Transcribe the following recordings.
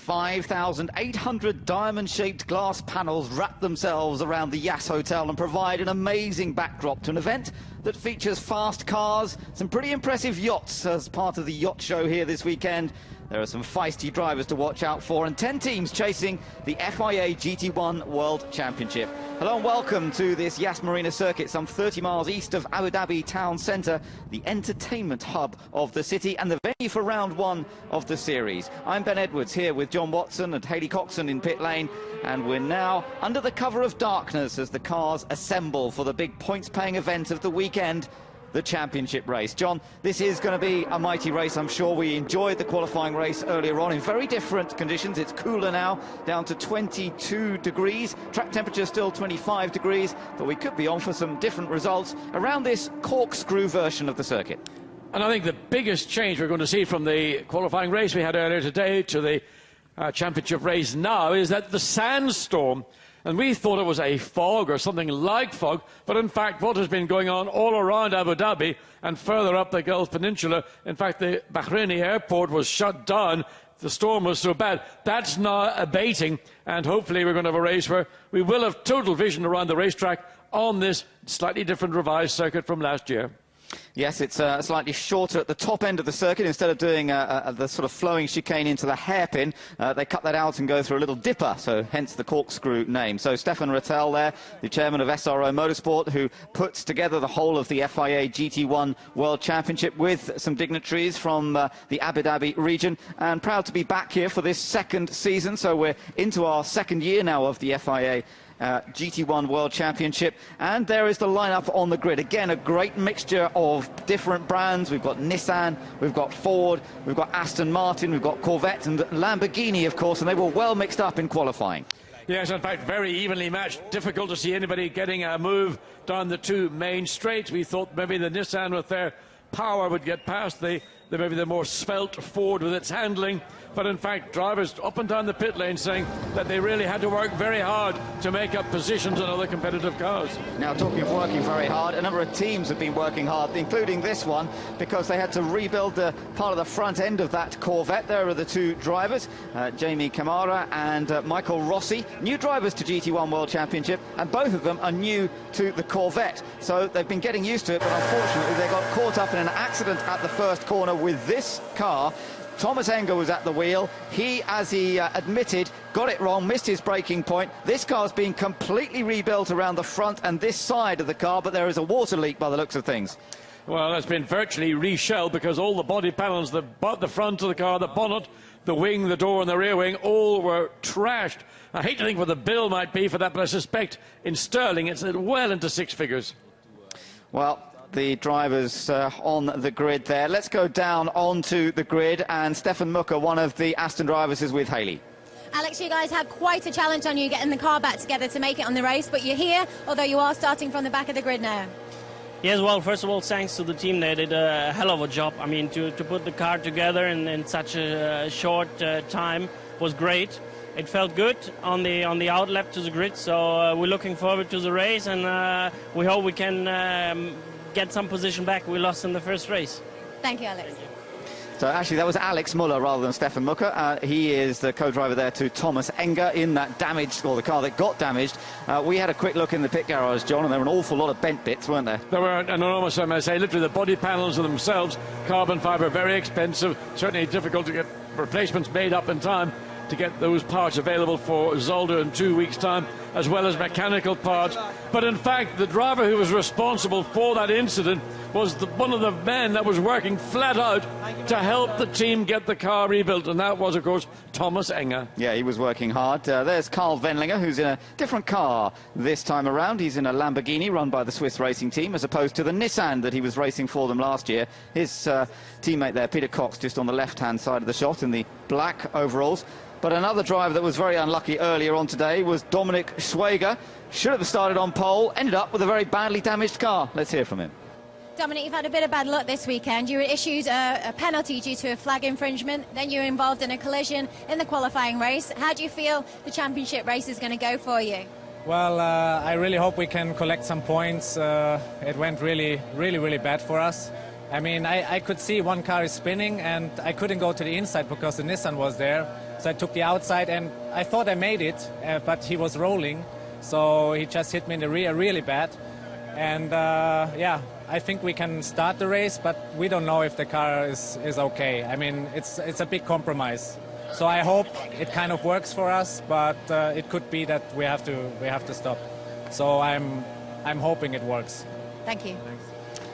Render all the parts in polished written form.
5,800 diamond-shaped glass panels wrap themselves around the Yas Hotel and provide an amazing backdrop to an event that features fast cars, some pretty impressive yachts as part of the yacht show here this weekend. There are some feisty drivers to watch out for and 10 teams chasing the FIA GT1 World Championship. Hello and welcome to this Yas Marina circuit, some 30 miles east of Abu Dhabi town centre, the entertainment hub of the city and the venue for round one of the series. I'm Ben Edwards here with John Watson and Hayley Coxon in pit lane, and we're now under the cover of darkness as the cars assemble for the big points-paying event of the weekend, the championship race. John, this is going to be a mighty race, I'm sure. We enjoyed the qualifying race earlier on in very different conditions. It's cooler now, down to 22 degrees. Track temperature still 25 degrees, but we could be on for some different results around this corkscrew version of the circuit. And I think the biggest change we're going to see from the qualifying race we had earlier today to the championship race now is that the sandstorm, and we thought it was a fog or something like fog, but in fact what has been going on all around Abu Dhabi and further up the Gulf Peninsula, in fact the Bahraini airport was shut down, the storm was so bad. That's now abating, and hopefully we're going to have a race where we will have total vision around the racetrack on this slightly different revised circuit from last year. Yes, it's slightly shorter at the top end of the circuit. Instead of doing the sort of flowing chicane into the hairpin, they cut that out and go through a little dipper, so hence the corkscrew name. So Stefan Rattel there, the chairman of SRO Motorsport, who puts together the whole of the FIA GT1 World Championship with some dignitaries from the Abu Dhabi region, and proud to be back here for this second season. So we're into our second year now of the FIA GT1 World Championship, and there is the lineup on the grid. Again, a great mixture of different brands. We've got Nissan, we've got Ford, we've got Aston Martin, we've got Corvette and Lamborghini, of course, and they were well mixed up in qualifying. Yes, in fact, very evenly matched. Difficult to see anybody getting a move down the two main straights. We thought maybe the Nissan with their power would get past maybe the more svelte Ford with its handling, but in fact drivers up and down the pit lane saying that they really had to work very hard to make up positions in other competitive cars. Now, talking of working very hard, a number of teams have been working hard, including this one, because they had to rebuild the part of the front end of that Corvette. There are the two drivers, Jamie Camara and Michael Rossi, new drivers to GT1 World Championship, and both of them are new to the Corvette, so they've been getting used to it, but unfortunately they got caught up in an accident at the first corner with this car. Thomas Enger was at the wheel. He, as he admitted, got it wrong, missed his braking point. This car's been completely rebuilt around the front and this side of the car, but there is a water leak by the looks of things. Well, it's been virtually reshelled because all the body panels, the front of the car, the bonnet, the wing, the door and the rear wing, all were trashed. I hate to think what the bill might be for that, but I suspect in sterling it's well into six figures. Well, the drivers on the grid there. Let's go down onto the grid, and Stefan Mucker, one of the Aston drivers, is with Hayley. Alex, you guys had quite a challenge on you getting the car back together to make it on the race, but you're here, although you are starting from the back of the grid now. Yes, well, first of all, thanks to the team. They did a hell of a job. I mean, to put the car together in such a short time was great. It felt good on the outlap to the grid, so we're looking forward to the race, and we hope we can get some position back we lost in the first race. Thank you, Alex. Thank you. So actually that was Alex Muller rather than Stefan Mucker. He is the co-driver there to Thomas Enger in that damaged, or the car that got damaged. We had a quick look in the pit garage, John, and there were an awful lot of bent bits, weren't there? There were an enormous, I may say, literally the body panels themselves, carbon fibre, very expensive, certainly difficult to get replacements made up in time to get those parts available for Zolder in 2 weeks' time, as well as mechanical parts. But in fact, the driver who was responsible for that incident was one of the men that was working flat out to help the team get the car rebuilt, and that was, of course, Thomas Enger. Yeah, he was working hard. There's Carl Wendlinger, who's in a different car this time around. He's in a Lamborghini run by the Swiss racing team, as opposed to the Nissan that he was racing for them last year. His teammate there, Peter Cox, just on the left-hand side of the shot in the black overalls. But another driver that was very unlucky earlier on today was Dominic Schwager. Should have started on pole, ended up with a very badly damaged car. Let's hear from him. Dominic, you've had a bit of bad luck this weekend. You were issued a penalty due to a flag infringement, then you were involved in a collision in the qualifying race. How do you feel the championship race is going to go for you? Well, I really hope we can collect some points. It went really bad for us. I mean, I could see one car is spinning and I couldn't go to the inside because the Nissan was there. So I took the outside, and I thought I made it, but he was rolling. So he just hit me in the rear really bad. And yeah, I think we can start the race, but we don't know if the car is okay. I mean, it's a big compromise. So I hope it kind of works for us, but it could be that we have to stop. So I'm hoping it works. Thank you. Thanks.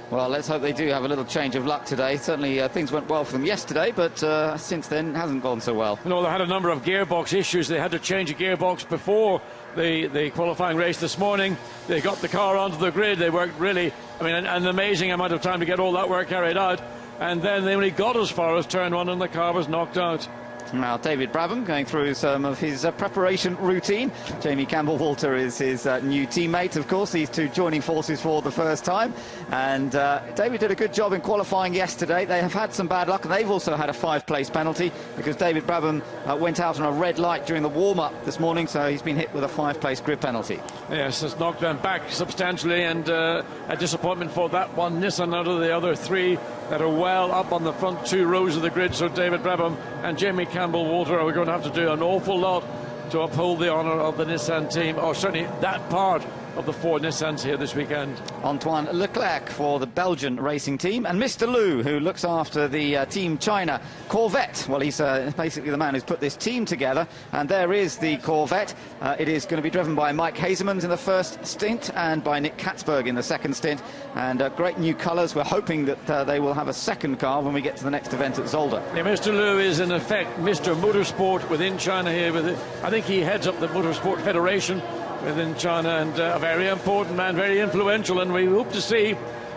Well, let's hope they do have a little change of luck today. Certainly things went well for them yesterday, but since then it hasn't gone so well. You know, they had a number of gearbox issues. They had to change a gearbox before the qualifying race this morning. They got the car onto the grid. They worked really, I mean, an amazing amount of time to get all that work carried out. And then they only got as far as turn one and the car was knocked out. Now, David Brabham going through some of his preparation routine. Jamie Campbell-Walter is his new teammate, of course. These two joining forces for the first time. And David did a good job in qualifying yesterday. They have had some bad luck, and they've also had a 5-place penalty because David Brabham went out on a red light during the warm-up this morning, so he's been hit with a 5-place grid penalty. Yes, it's knocked them back substantially, and a disappointment for that one Nissan out of the other three that are well up on the front 2 rows of the grid. So David Brabham and Jamie Campbell-Walter are going to have to do an awful lot to uphold the honour of the Nissan team, or certainly that part of the 4 Nissans here this weekend. Antoine Leclerc for the Belgian racing team, and Mr. Liu, who looks after the Team China Corvette. Well, he's basically the man who's put this team together, and there is the Corvette. It is going to be driven by Mike Hazemans in the first stint and by Nick Katzberg in the second stint, and great new colours. We're hoping that they will have a second car when we get to the next event at Zolder. Yeah, Mr. Liu is in effect Mr. Motorsport within China here. I think he heads up the Motorsport Federation within China, and a very important man, very influential, and we hope to see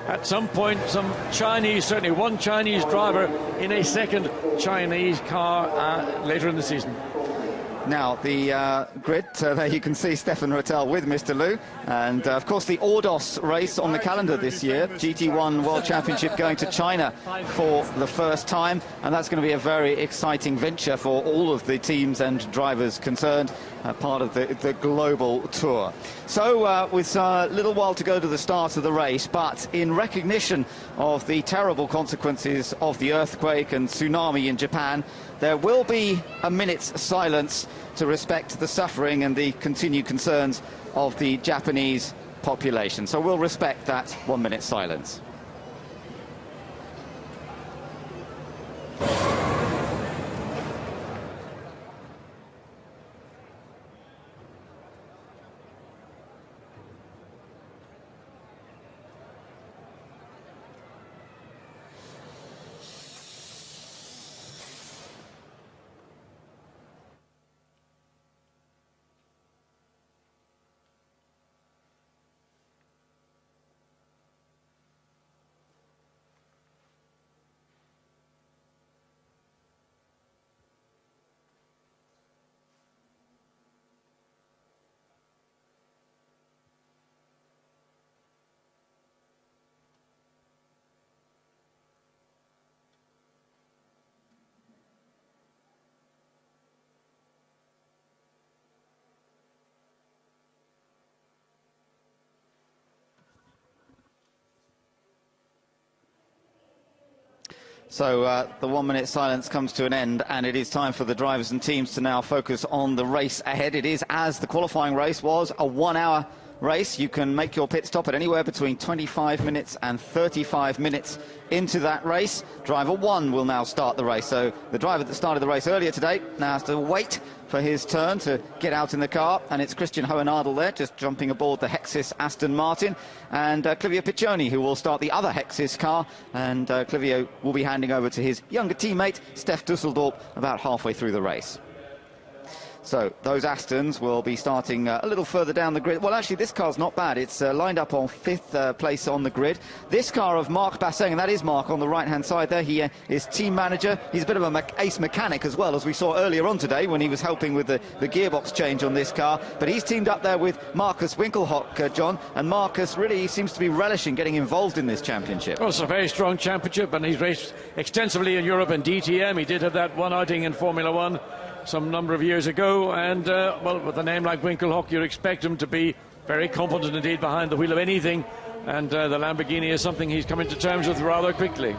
at some point some Chinese, certainly one Chinese driver in a second Chinese car later in the season. Now, the grid, there you can see Stefan Rattel with Mr. Liu, and of course the Ordos race on the calendar this year, GT1 World Championship going to China for the first time, and that's going to be a very exciting venture for all of the teams and drivers concerned, part of the global tour. So with a little while to go to the start of the race, but in recognition of the terrible consequences of the earthquake and tsunami in Japan, there will be a minute's silence to respect the suffering and the continued concerns of the Japanese population. So we'll respect that 1 minute silence. So the 1 minute silence comes to an end, and it is time for the drivers and teams to now focus on the race ahead. It is, as the qualifying race was, a 1 hour race. You can make your pit stop at anywhere between 25 minutes and 35 minutes into that race. Driver 1 will now start the race. So the driver that started the race earlier today now has to wait for his turn to get out in the car, and it's Christian Hohenadel there just jumping aboard the Hexis Aston Martin, and Clivio Piccioni who will start the other Hexis car, and Clivio will be handing over to his younger teammate Stef Dusseldorp about halfway through the race. So those Astons will be starting a little further down the grid. Well, actually, this car's not bad. It's lined up on 5th place on the grid. This car of Marc Basseng, and that is Marc on the right-hand side there. He is team manager. He's a bit of an ace mechanic as well, as we saw earlier on today when he was helping with the gearbox change on this car. But he's teamed up there with Marcus Winkelhock, John, and Marcus really seems to be relishing getting involved in this championship. Well, it's a very strong championship, and he's raced extensively in Europe and DTM. He did have that one outing in Formula One some number of years ago, and well, with a name like Winkelhock, you'd expect him to be very competent indeed behind the wheel of anything, and the Lamborghini is something he's coming to terms with rather quickly.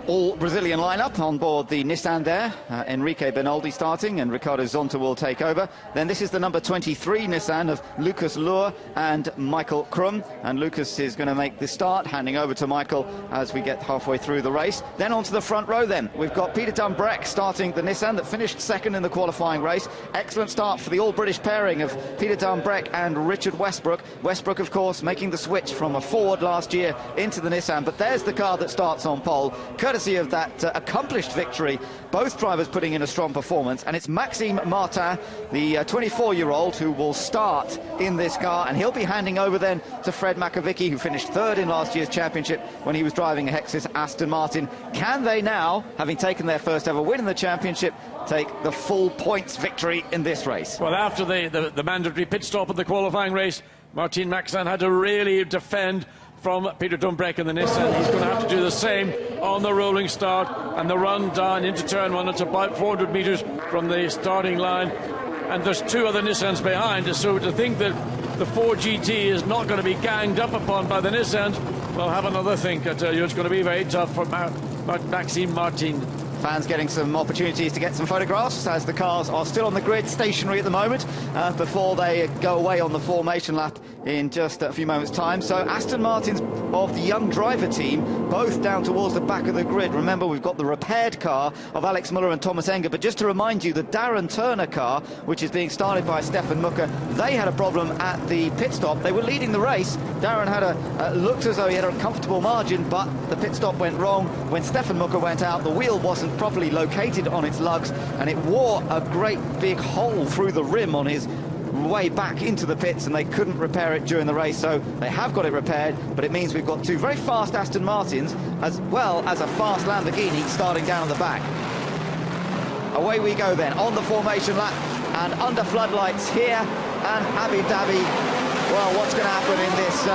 all Brazilian lineup on board the Nissan there. Enrique Bernaldi starting and Ricardo Zonta will take over. Then this is the number 23 Nissan of Lucas Luhr and Michael Krum. And Lucas is going to make the start, handing over to Michael as we get halfway through the race. Then onto the front row then. We've got Peter Dunbreck starting the Nissan that finished second in the qualifying race. Excellent start for the all-British pairing of Peter Dunbreck and Richard Westbrook. Westbrook, of course, making the switch from a Ford last year into the Nissan. But there's the car that starts on pole, courtesy of that accomplished victory. Both drivers putting in a strong performance, and it's Maxime Martin, the 24-year-old, who will start in this car, and he'll be handing over then to Fred Makovicky, who finished third in last year's championship when he was driving a Hexus Aston Martin. Can they now, having taken their first ever win in the championship, take the full points victory in this race? Well, after the mandatory pit stop of the qualifying race, Martin Maxan had to really defend from Peter Dunbreck in the Nissan. He's going to have to do the same on the rolling start, and the run down into turn one. It's about 400 metres from the starting line, and there's two other Nissans behind. So to think that the Ford GT is not going to be ganged up upon by the Nissans, well, have another think. I tell you, it's going to be very tough for Maxime Martin. Fans getting some opportunities to get some photographs as the cars are still on the grid, stationary at the moment, before they go away on the formation lap in just a few moments' time. So Aston Martin's of the young driver team, both down towards the back of the grid. Remember, we've got the repaired car of Alex Muller and Thomas Enger, but just to remind you, the Darren Turner car, which is being started by Stefan Mucker, they had a problem at the pit stop. They were leading the race. Darren had looked as though he had a comfortable margin, but the pit stop went wrong. When Stefan Mucker went out, the wheel wasn't properly located on its lugs, and it wore a great big hole through the rim on his way back into the pits, and they couldn't repair it during the race. So they have got it repaired, but it means we've got two very fast Aston Martins as well as a fast Lamborghini starting down at the back. Away we go then on the formation lap and under floodlights here and Abu Dhabi. Well, what's going to happen in this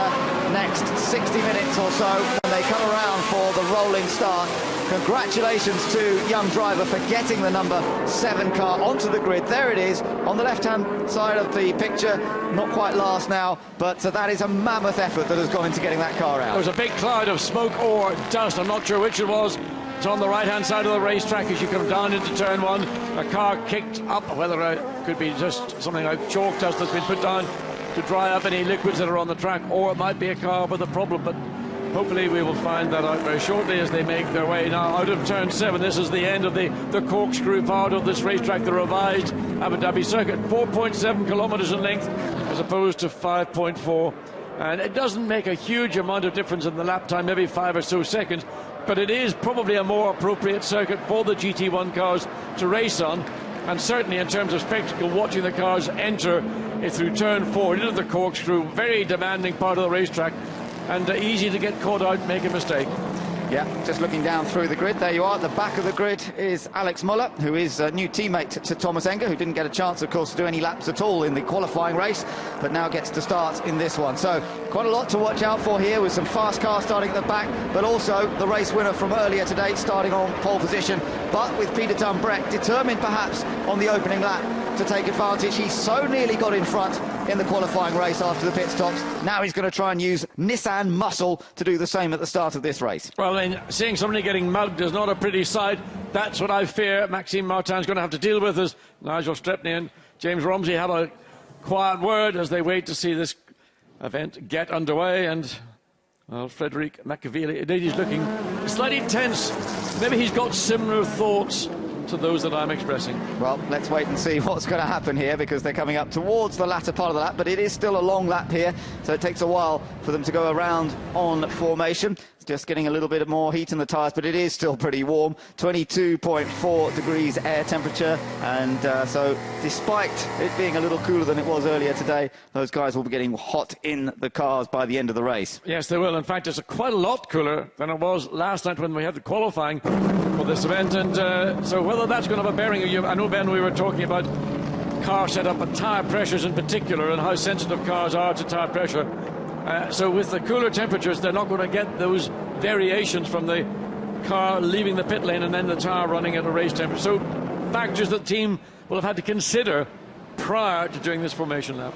next 60 minutes or so when they come around for the rolling start? Congratulations to young driver for getting the number 7 car onto the grid. There it is on the left-hand side of the picture. Not quite last now, but that is a mammoth effort that has gone into getting that car out. There was a big cloud of smoke or dust. I'm not sure which it was. It's on the right-hand side of the racetrack as you come down into turn one. A car kicked up, whether it could be just something like chalk dust that's been put down to dry up any liquids that are on the track, or it might be a car with a problem, but hopefully we will find that out very shortly as they make their way now out of turn 7. This is the end of the corkscrew part of this racetrack, the revised Abu Dhabi circuit. 4.7 kilometres in length as opposed to 5.4. And it doesn't make a huge amount of difference in the lap time, maybe 5 or so seconds, but it is probably a more appropriate circuit for the GT1 cars to race on. And certainly in terms of spectacle, watching the cars enter through turn 4 into the corkscrew, very demanding part of the racetrack, and easy to get caught out, make a mistake. Yeah, just looking down through the grid, there you are. At the back of the grid is Alex Muller, who is a new teammate to Thomas Enger, who didn't get a chance, of course, to do any laps at all in the qualifying race, but now gets to start in this one. So quite a lot to watch out for here, with some fast cars starting at the back, but also the race winner from earlier today starting on pole position, but with Peter Dunbreck determined perhaps on the opening lap to take advantage. He so nearly got in front in the qualifying race after the pit stops. Now he's going to try and use Nissan muscle to do the same at the start of this race. Well, seeing somebody getting mugged is not a pretty sight. That's what I fear Maxime Martin's going to have to deal with, as Nigel Strepney and James Romsey have a quiet word as they wait to see this event get underway. And well, Frederic Machiavelli, he's looking slightly tense. Maybe he's got similar thoughts to those that I'm expressing. Well, let's wait and see what's going to happen here, because they're coming up towards the latter part of the lap, but it is still a long lap here, so it takes a while for them to go around on formation. It's just getting a little bit more heat in the tyres, but it is still pretty warm. 22.4 degrees air temperature, and so despite it being a little cooler than it was earlier today, those guys will be getting hot in the cars by the end of the race. Yes, they will. In fact, it's quite a lot cooler than it was last night when we had the qualifying for this event, and so whether that's going to have a bearing. I know, Ben, we were talking about car setup and tyre pressures in particular, and how sensitive cars are to tyre pressure. So with the cooler temperatures, they're not going to get those variations from the car leaving the pit lane and then the tyre running at a race temperature. So factors that the team will have had to consider prior to doing this formation lap.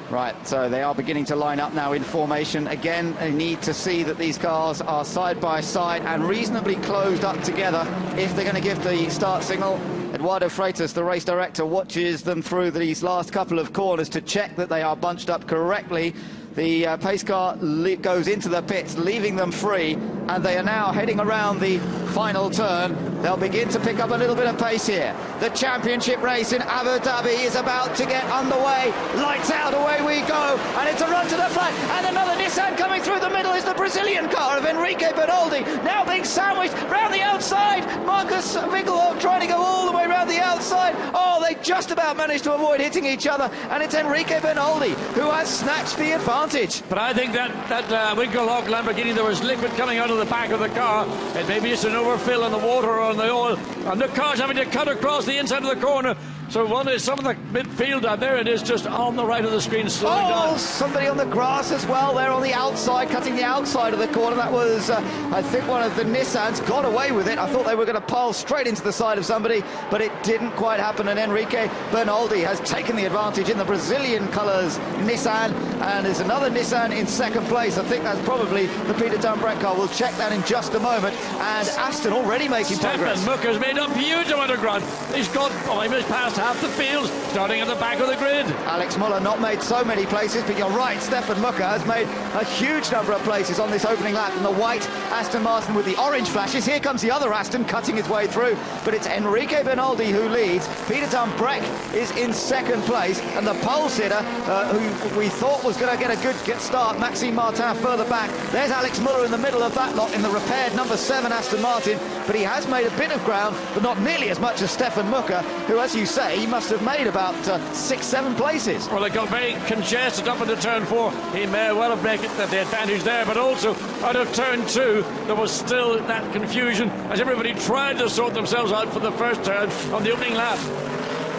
Right, so they are beginning to line up now in formation. Again, they need to see that these cars are side by side and reasonably closed up together if they're going to give the start signal. Eduardo Freitas, the race director, watches them through these last couple of corners to check that they are bunched up correctly. The pace car goes into the pits, leaving them free, and they are now heading around the final turn. They'll begin to pick up a little bit of pace here. The championship race in Abu Dhabi is about to get underway. Lights out, away we go, and it's a run to the front, and another Nissan coming through the middle is the Brazilian car of Enrique Bernoldi, now being sandwiched round the outside. Marcus Winkelhock trying to go all the way round the outside. Oh, they just about managed to avoid hitting each other, and it's Enrique Bernoldi who has snatched the advantage. But I think that Winkelhock Lamborghini, there was liquid coming out of the back of the car. It maybe it's an overfill on the water or on the oil, and the car's having to cut across the inside of the corner. So one is some of the midfield out there, it is just on the right of the screen slowing down. Somebody on the grass as well there on the outside, cutting the outside of the corner. That was, I think, one of the Nissans got away with it. I thought they were going to pile straight into the side of somebody, but it didn't quite happen, and Enrique Bernoldi has taken the advantage in the Brazilian colours Nissan, and there's another Nissan in second place. I think that's probably the Peter Dunbrek car. We'll check that in just a moment. And Aston already making progress. Stefan Mucker's made a huge amount of ground. He's got almost past half the field, starting at the back of the grid. Alex Muller not made so many places, but you're right, Stefan Mucker has made a huge number of places on this opening lap. And the white Aston Martin with the orange flashes. Here comes the other Aston cutting his way through, but it's Enrique Bernoldi who leads. Peter Dunbrek is in second place, and the pole sitter, who we thought was going to get a good start, Maxime Martin further back. There's Alex Muller in the middle of that lot in the repaired number 7 Aston Martin, but he has made a bit of ground, but not nearly as much as Stefan Mucker, who, as you say, he must have made about 6-7 places. Well, it got very congested up into turn 4. He may well have made the advantage there, but also out of turn 2 there was still that confusion as everybody tried to sort themselves out for the first turn on the opening lap.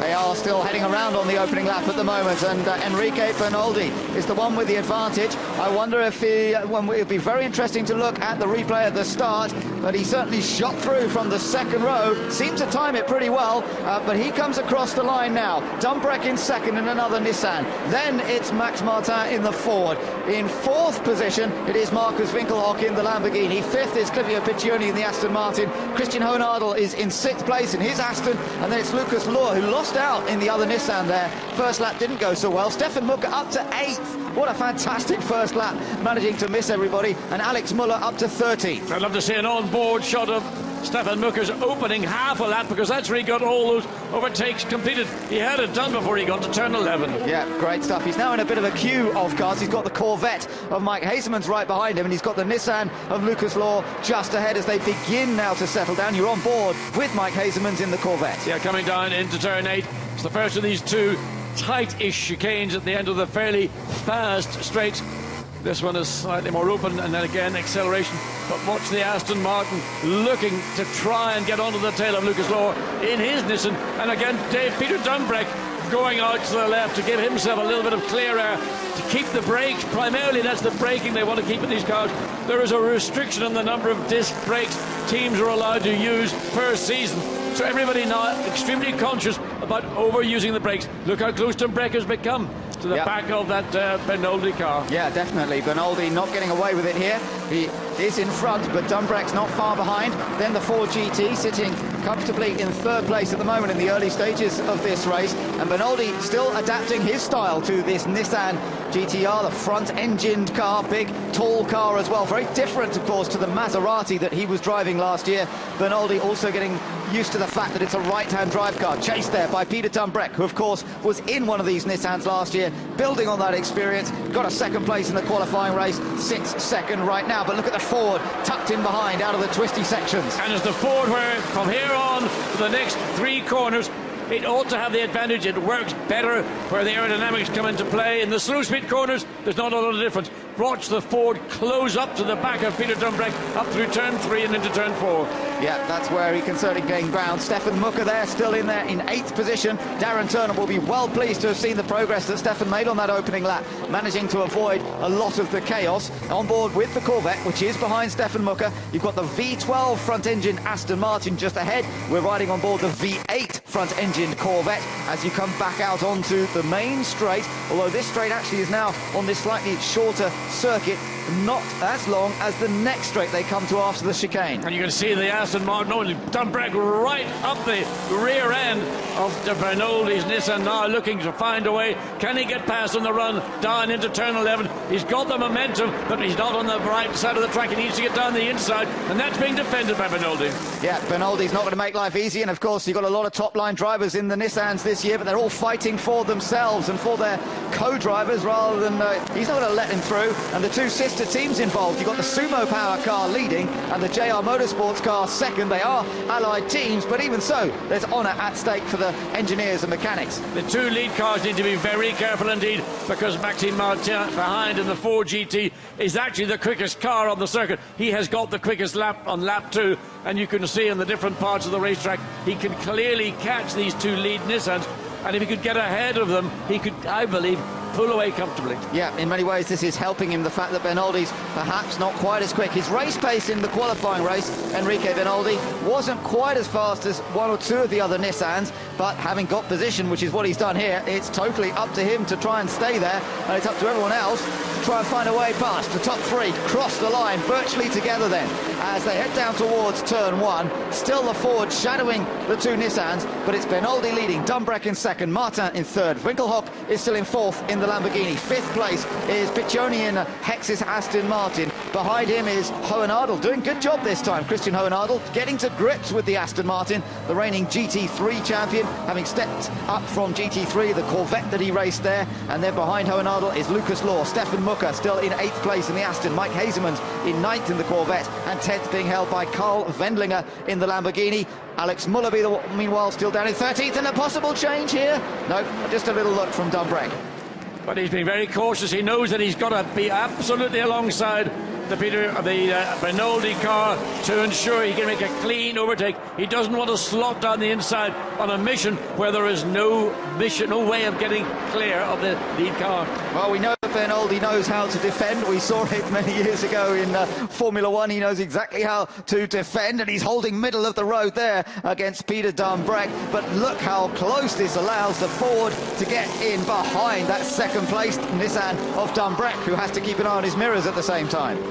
They are still heading around on the opening lap at the moment, and Enrique Bernoldi is the one with the advantage. I wonder if it'd be very interesting to look at the replay at the start, but he certainly shot through from the second row, seemed to time it pretty well, but he comes across the line now. Dunbrek in second in another Nissan. Then it's Max Martin in the Ford. In fourth position, it is Marcus Winkelhock in the Lamborghini. Fifth is Clivio Piccioni in the Aston Martin. Christian Hohnadel is in sixth place in his Aston, and then it's Lucas Lohr, who lost out in the other Nissan there. First lap didn't go so well. Stefan Mucker up to 8th. What a fantastic first lap, managing to miss everybody. And Alex Muller up to 13th. I'd love to see an on-board shot of Stefan Mucker's opening half a lap, because that's where he got all those overtakes completed. He had it done before he got to turn 11. Yeah, great stuff. He's now in a bit of a queue of cars. He's got the Corvette of Mike Hazelman's right behind him, and he's got the Nissan of Lucas Lohr just ahead as they begin now to settle down. You're on board with Mike Hazelman's in the Corvette. Yeah, coming down into turn 8. It's the first of these two tight-ish chicanes at the end of the fairly fast straights. This one is slightly more open, and then again acceleration. But watch the Aston Martin looking to try and get onto the tail of Lucas Lohr in his Nissan. And again, Peter Dunbrek going out to the left to give himself a little bit of clear air to keep the brakes. Primarily, that's the braking they want to keep in these cars. There is a restriction on the number of disc brakes teams are allowed to use per season. So everybody now extremely conscious about overusing the brakes. Look how close Dunbrek has become to the back of that Bernoldi car. Yeah, definitely. Bernoldi not getting away with it here. He is in front, but Dunbrek's not far behind. Then the Ford GT sitting comfortably in third place at the moment in the early stages of this race. And Bernoldi still adapting his style to this Nissan GTR, the front-engined car, big, tall car as well. Very different, of course, to the Maserati that he was driving last year. Bernoldi also getting used to the fact that it's a right-hand drive car, chased there by Peter Dunbrek, who, of course, was in one of these Nissans last year, building on that experience, got a second place in the qualifying race, sits second right now. But look at the Ford tucked in behind out of the twisty sections. And it's the Ford where, from here on to the next 3 corners, it ought to have the advantage. It works better where the aerodynamics come into play. In the slow speed corners, there's not a lot of difference. watch the Ford close up to the back of Peter Dumbreck, up through turn 3 and into turn 4. Yeah, that's where he can certainly gain ground. Stefan Mucker there, still in there in 8th position. Darren Turner will be well pleased to have seen the progress that Stefan made on that opening lap, managing to avoid a lot of the chaos. On board with the Corvette, which is behind Stefan Mucker. You've got the V12 front-engine Aston Martin just ahead. We're riding on board the V8 front-engined Corvette as you come back out onto the main straight, although this straight actually is now on this slightly shorter circuit, not as long as the next straight they come to after the chicane. And you can see the Aston Martin, Dumbreck right up the rear end of the Bernoldi's Nissan now, looking to find a way. Can he get past on the run down into turn 11? He's got the momentum, but he's not on the right side of the track. He needs to get down the inside, and that's being defended by Bernoldi. Yeah, Bernoldi's not going to make life easy, and of course you've got a lot of top-line drivers in the Nissans this year, but they're all fighting for themselves and for their co-drivers rather than... he's not going to let him through, and the two sister teams involved. You've got the Sumo Power car leading and the JR Motorsports car second. They are allied teams, but even so, there's honour at stake for the engineers and mechanics. The two lead cars need to be very careful indeed, because Maxime Martin behind in the Ford GT is actually the quickest car on the circuit. He has got the quickest lap on lap 2, and you can see in the different parts of the racetrack he can clearly catch these two lead Nissans, and if he could get ahead of them, he could, I believe, pull away comfortably. Yeah, in many ways this is helping him, the fact that Bernoldi's perhaps not quite as quick. His race pace in the qualifying race, Enrique Bernoldi, wasn't quite as fast as one or two of the other Nissans, but having got position, which is what he's done here, it's totally up to him to try and stay there, and it's up to everyone else to try and find a way past. The top 3 cross the line virtually together then as they head down towards turn 1. Still the Ford shadowing the two Nissans, but it's Bernoldi leading, Dumbreck in 2nd, Martin in 3rd. Winkelhock is still in 4th in the Lamborghini. 5th place is Piccioni in Hex's Aston Martin. Behind him is Hohenadel, doing good job this time. Christian Hohenadel getting to grips with the Aston Martin, the reigning GT3 champion, having stepped up from GT3, the Corvette that he raced there. And then behind Hohenadel is Lucas Law. Stefan Mucker still in 8th place in the Aston. Mike Hazelman's in 9th in the Corvette, and 10th being held by Carl Wendlinger in the Lamborghini. Alex Mullaby, meanwhile, still down in 13th, and a possible change here. No, just a little look from Dumbreck. But he's been very cautious. He knows that he's got to be absolutely alongside the Bernoldi car to ensure he can make a clean overtake. He doesn't want to slot down the inside on a mission where there is no way of getting clear of the lead car. Well, we know that Bernoldi knows how to defend. We saw it many years ago in Formula 1. He knows exactly how to defend, and he's holding middle of the road there against Peter Dumbreck. But look how close this allows the Ford to get in behind that second-placed Nissan of Dumbreck, who has to keep an eye on his mirrors at the same time.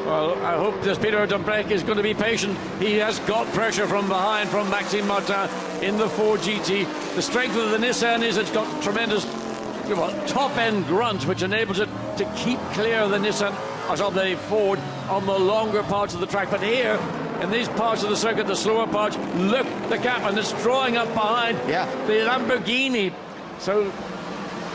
Well, I hope this Peter Dumbreck is going to be patient. He has got pressure from behind from Maxime Martin in the Ford GT. The strength of the Nissan is it's got tremendous top-end grunt, which enables it to keep clear of the Nissan, of the Ford, on the longer parts of the track. But here, in these parts of the circuit, the slower parts, look, the gap, and it's drawing up behind the Lamborghini. So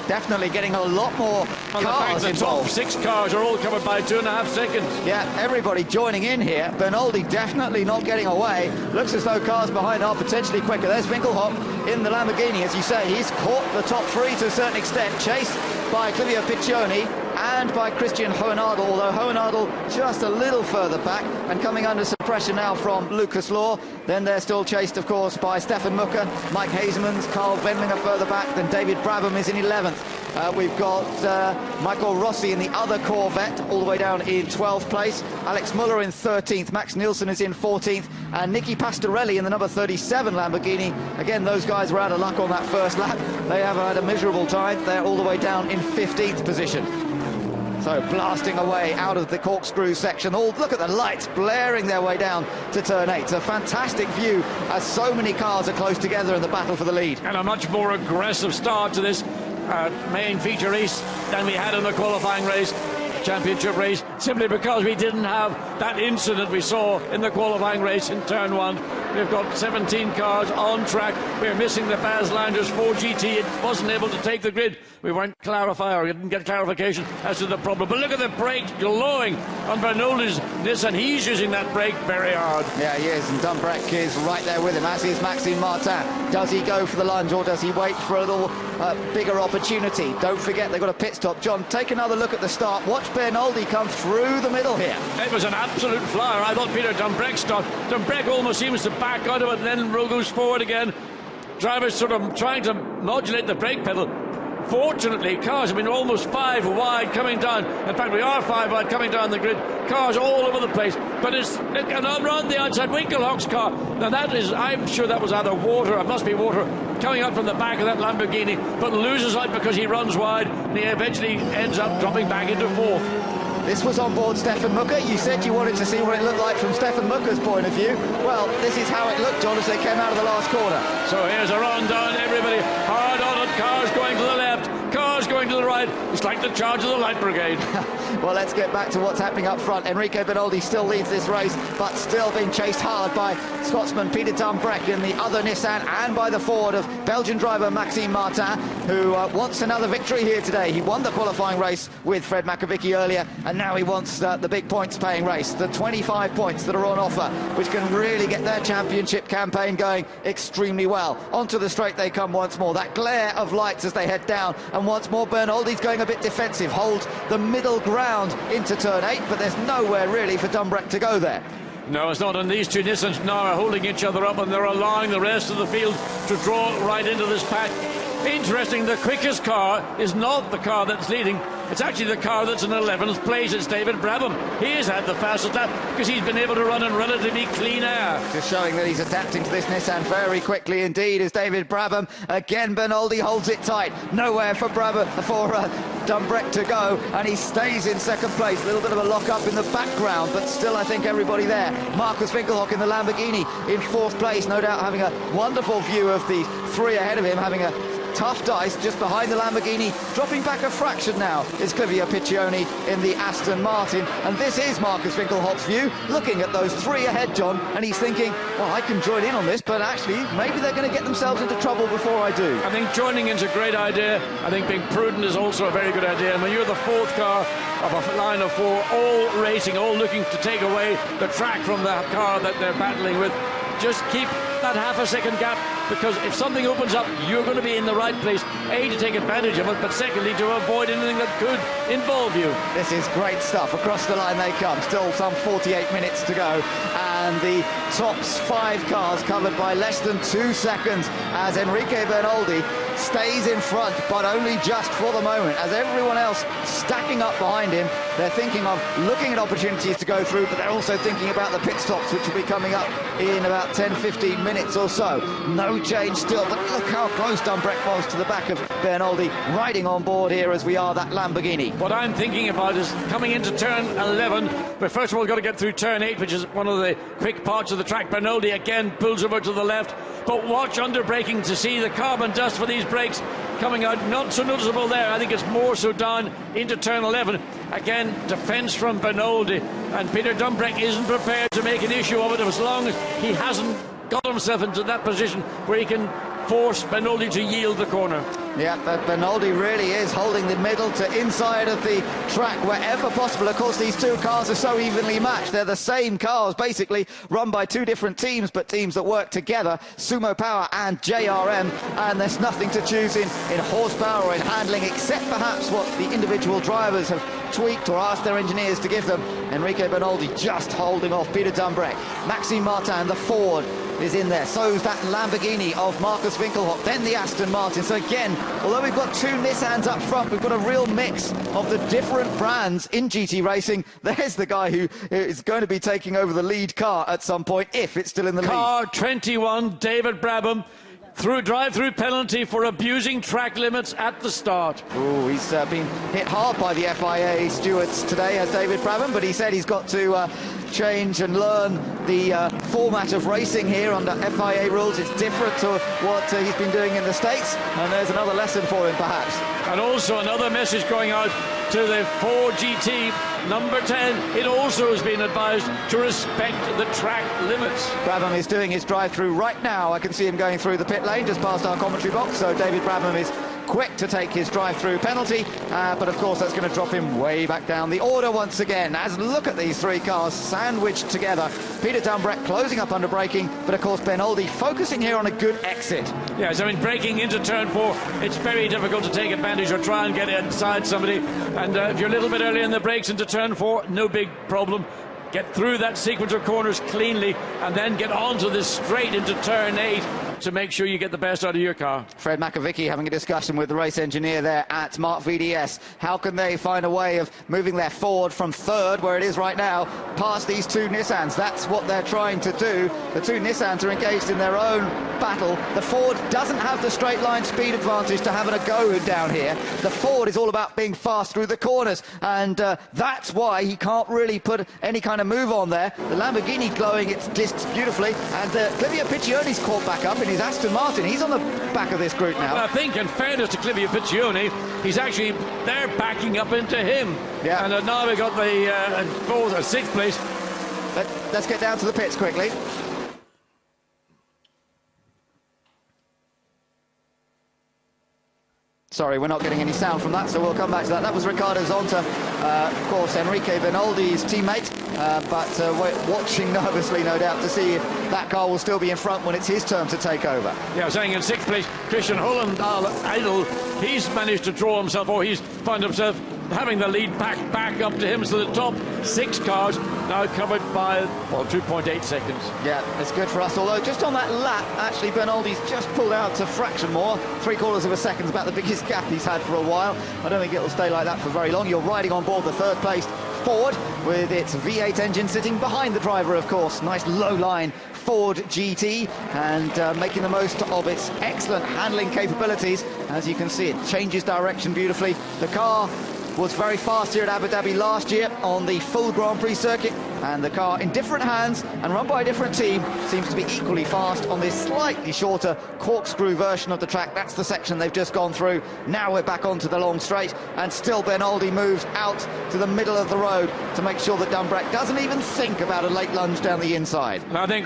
definitely getting a lot more cars the top 6 cars are all covered by 2.5 seconds. Yeah, everybody joining in here. Bernoldi definitely not getting away. Looks as though cars behind are potentially quicker. There's Winkelhock in the Lamborghini, as you say. He's caught the top 3 to a certain extent, chased by Clivio Piccioni and by Christian Hohenadel, although Hohenadel just a little further back and coming under some pressure now from Lucas Law. Then they're still chased, of course, by Stefan Mucker, Mike Hazelmans, Carl Wendlinger further back, then David Brabham is in 11th. We've got Michael Rossi in the other Corvette, all the way down in 12th place. Alex Muller in 13th, Max Nielsen is in 14th, and Nicky Pastorelli in the number 37 Lamborghini. Again, those guys were out of luck on that first lap. They have had a miserable time. They're all the way down in 15th position. So blasting away out of the corkscrew section. Oh, look at the lights blaring their way down to turn 8. It's a fantastic view as so many cars are close together in the battle for the lead. And a much more aggressive start to this main feature race than we had in the qualifying race, championship race, simply because we didn't have that incident we saw in the qualifying race in turn 1. We've got 17 cars on track. We're missing the Baz Landers 4 GT. It wasn't able to take the grid. We weren't clarify or didn't get clarification as to the problem. But look at the brakes glowing on Bernoldi's Nissan. He's using that brake very hard. Yeah, he is, and Dumbrek is right there with him, as is Maxime Martin. Does he go for the lunge, or does he wait for a little bigger opportunity? Don't forget they've got a pit stop. John, take another look at the start. Watch Bernoldi come through the middle here. It was an absolute flyer. I thought Peter Dumbrek stopped. Dumbrek almost seems to back out of it, and then goes forward again. Drivers sort of trying to modulate the brake pedal. Fortunately, cars have been almost 5 wide coming down. In fact, we are 5 wide coming down the grid. Cars all over the place. But it's around the outside. Winkelhock's car. Now that is, I'm sure that was either water. It must be water coming up from the back of that Lamborghini. But loses out because he runs wide, and he eventually ends up dropping back into 4th. This was on board Stefan Mucker. You said you wanted to see what it looked like from Stefan Mucker's point of view. Well, this is how it looked, John, as they came out of the last corner. So here's a run down, everybody hard on it. Cars going to the left, cars going to the right. It's like the charge of the Light Brigade. Well, let's get back to what's happening up front. Enrico Bernoldi still leads this race, but still being chased hard by Scotsman Peter Dumbrek in the other Nissan, and by the Ford of Belgian driver Maxime Martin, who wants another victory here today. He won the qualifying race with Fred Makovic earlier, and now he wants the big points-paying race, the 25 points that are on offer, which can really get their championship campaign going extremely well. Onto the straight they come once more. That glare of lights as they head down, and once more Bernoldi's going a bit defensive, holds the middle ground into turn 8, but there's nowhere really for Dumbrek to go there. No, it's not, and these two Nissans now are holding each other up, and they're allowing the rest of the field to draw right into this pack. Interesting, the quickest car is not the car that's leading. It's actually the car that's in 11th place. It's David Brabham. He has had the fastest lap because he's been able to run in relatively clean air. Just showing that he's adapting to this Nissan very quickly indeed is David Brabham. Again, Bernoldi holds it tight. Nowhere for Dumbrek to go, and he stays in second place. A little bit of a lock-up in the background, but still I think everybody there. Markus Winkelhock in the Lamborghini in 4th place, no doubt having a wonderful view of the 3 ahead of him, having a tough dice just behind the Lamborghini. Dropping back a fraction now is Clivia Piccioni in the Aston Martin, and this is Markus Winkelhock's view, looking at those 3 ahead, John, and he's thinking, well, I can join in on this, but actually maybe they're going to get themselves into trouble before I do. I think joining in is a great idea. I think being prudent is also a very good idea, and when you're the 4th car of a line of 4, all racing, all looking to take away the track from the car that they're battling with, just keep that half a second gap, because if something opens up, you're going to be in the right place, A, to take advantage of it, but secondly, to avoid anything that could involve you. This is great stuff. Across the line they come. Still some 48 minutes to go, and the top 5 cars covered by less than 2 seconds as Enrique Bernoldi stays in front, but only just for the moment, as everyone else stacking up behind him. They're thinking of looking at opportunities to go through, but they're also thinking about the pit stops, which will be coming up in about 10-15 minutes or so. No change still, but look how close Dumbrek was to the back of Bernoldi, riding on board here as we are that Lamborghini. What I'm thinking about is coming into turn 11, but first of all, got to get through turn 8, which is one of the quick parts of the track. Bernoldi again pulls over to the left, but watch under braking to see the carbon dust for these brakes coming out. Not so noticeable there. I think it's more so down into turn 11. Again, defence from Bernoldi, and Peter Dumbrek isn't prepared to make an issue of it as long as he hasn't got himself into that position where he can force Bernoldi to yield the corner. Yeah, but Bernoldi really is holding the middle to inside of the track wherever possible. Of course, these 2 cars are so evenly matched. They're the same cars, basically, run by 2 different teams, but teams that work together, Sumo Power and JRM, and there's nothing to choose in horsepower or in handling, except perhaps what the individual drivers have tweaked or asked their engineers to give them. Enrique Bernoldi just holding off Peter Dumbrek. Maxime Martin, the Ford, is in there. So's that Lamborghini of Markus Winkelhock, then the Aston Martin. So again, although we've got 2 Nissans up front, we've got a real mix of the different brands in GT racing. There's the guy who is going to be taking over the lead car at some point, if it's still in the lead. Car 21, David Brabham, drive-through penalty for abusing track limits at the start. Oh, he's been hit hard by the FIA stewards today, as David Brabham, but he said he's got to change and learn the format of racing here under FIA rules. It's different to what he's been doing in the States, and there's another lesson for him, perhaps. And also another message going out to the Ford GT number 10. It also has been advised to respect the track limits. Brabham is doing his drive-through right now. I can see him going through the pit lane just past our commentary box. So David Brabham is quick to take his drive-through penalty, but of course that's going to drop him way back down the order once again. As look at these three cars sandwiched together. Peter Dumbreck closing up under braking, but of course Ben Oldie focusing here on a good exit. Yes, I mean, braking into turn 4, it's very difficult to take advantage or try and get inside somebody, and if you're a little bit early in the brakes into turn 4, no big problem. Get through that sequence of corners cleanly and then get onto this straight into turn 8 to make sure you get the best out of your car. Fred Makovicky having a discussion with the race engineer there at Mark VDS. How can they find a way of moving their Ford from third, where it is right now, past these two Nissans? That's what they're trying to do. The two Nissans are engaged in their own battle. The Ford doesn't have the straight line speed advantage to having a go down here. The Ford is all about being fast through the corners, and that's why he can't really put any kind of move on there. The Lamborghini glowing its discs beautifully, and Clivio Piccione's caught back up in his Aston Martin. He's on the back of this group now. Well, I think, in fairness to Clivio Piccione, he's actually, they're backing up into him. Yeah. And now we've got the 4th or 6th place. Let's get down to the pits quickly. Sorry, we're not getting any sound from that, so we'll come back to that. That was Ricardo Zonta, of course, Enrique Benoldi's teammate, but we're watching nervously, no doubt, to see if that car will still be in front when it's his turn to take over. Yeah, I was saying in 6th place, Christian Idle, he's managed to draw himself, or he's found himself having the lead back up to him, so the top 6 cars now covered by, well, 2.8 seconds. Yeah, it's good for us, although just on that lap, actually, Benoldi's just pulled out a fraction more. 3/4 of a second is about the biggest gap he's had for a while. I don't think it'll stay like that for very long. You're riding on board the 3rd place Ford with its V8 engine sitting behind the driver, of course. Nice low-line Ford GT, and making the most of its excellent handling capabilities. As you can see, it changes direction beautifully. The car was very fast here at Abu Dhabi last year on the full Grand Prix circuit, and the car in different hands and run by a different team seems to be equally fast on this slightly shorter corkscrew version of the track. That's the section they've just gone through. Now we're back onto the long straight, and still Benoldi moves out to the middle of the road to make sure that Dumbreck doesn't even think about a late lunge down the inside. And I think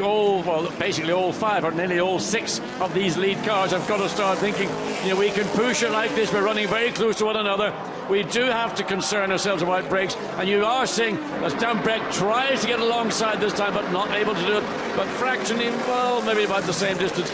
basically all 5 or nearly all 6 of these lead cars have got to start thinking, you know, we can push it like this, we're running very close to one another. We do have to concern ourselves about brakes, and you are seeing as Dumbreck tries to get alongside this time, but not able to do it, but fractioning, well, maybe about the same distance.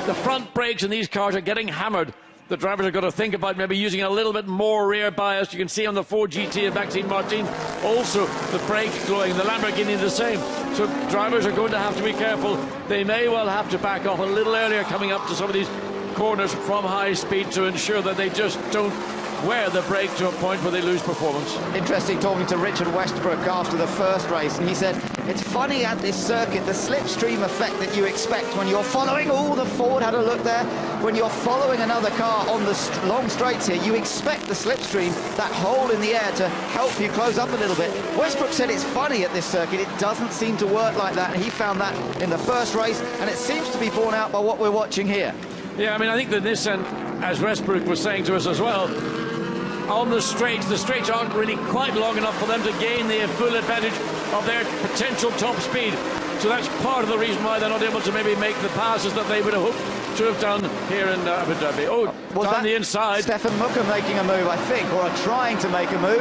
The front brakes in these cars are getting hammered. The drivers are going to think about maybe using a little bit more rear bias. You can see on the Ford GT and Maxime Martin also the brake glowing, the Lamborghini the same. So drivers are going to have to be careful. They may well have to back off a little earlier coming up to some of these corners from high speed to ensure that they just don't wear the brake to a point where they lose performance. Interesting talking to Richard Westbrook after the first race, and he said it's funny at this circuit, the slipstream effect that you expect when you're following, the Ford had a look there, when you're following another car on the long straights here, you expect the slipstream, that hole in the air, to help you close up a little bit. Westbrook said it's funny at this circuit, it doesn't seem to work like that, and he found that in the first race, and it seems to be borne out by what we're watching here. Yeah, I mean, I think that Nissan, as Westbrook was saying to us as well, on the straights aren't really quite long enough for them to gain the full advantage of their potential top speed. So that's part of the reason why they're not able to maybe make the passes that they would have hoped to have done here in Abu Dhabi. Down the inside. Stefan Mucker making a move, I think, or trying to make a move.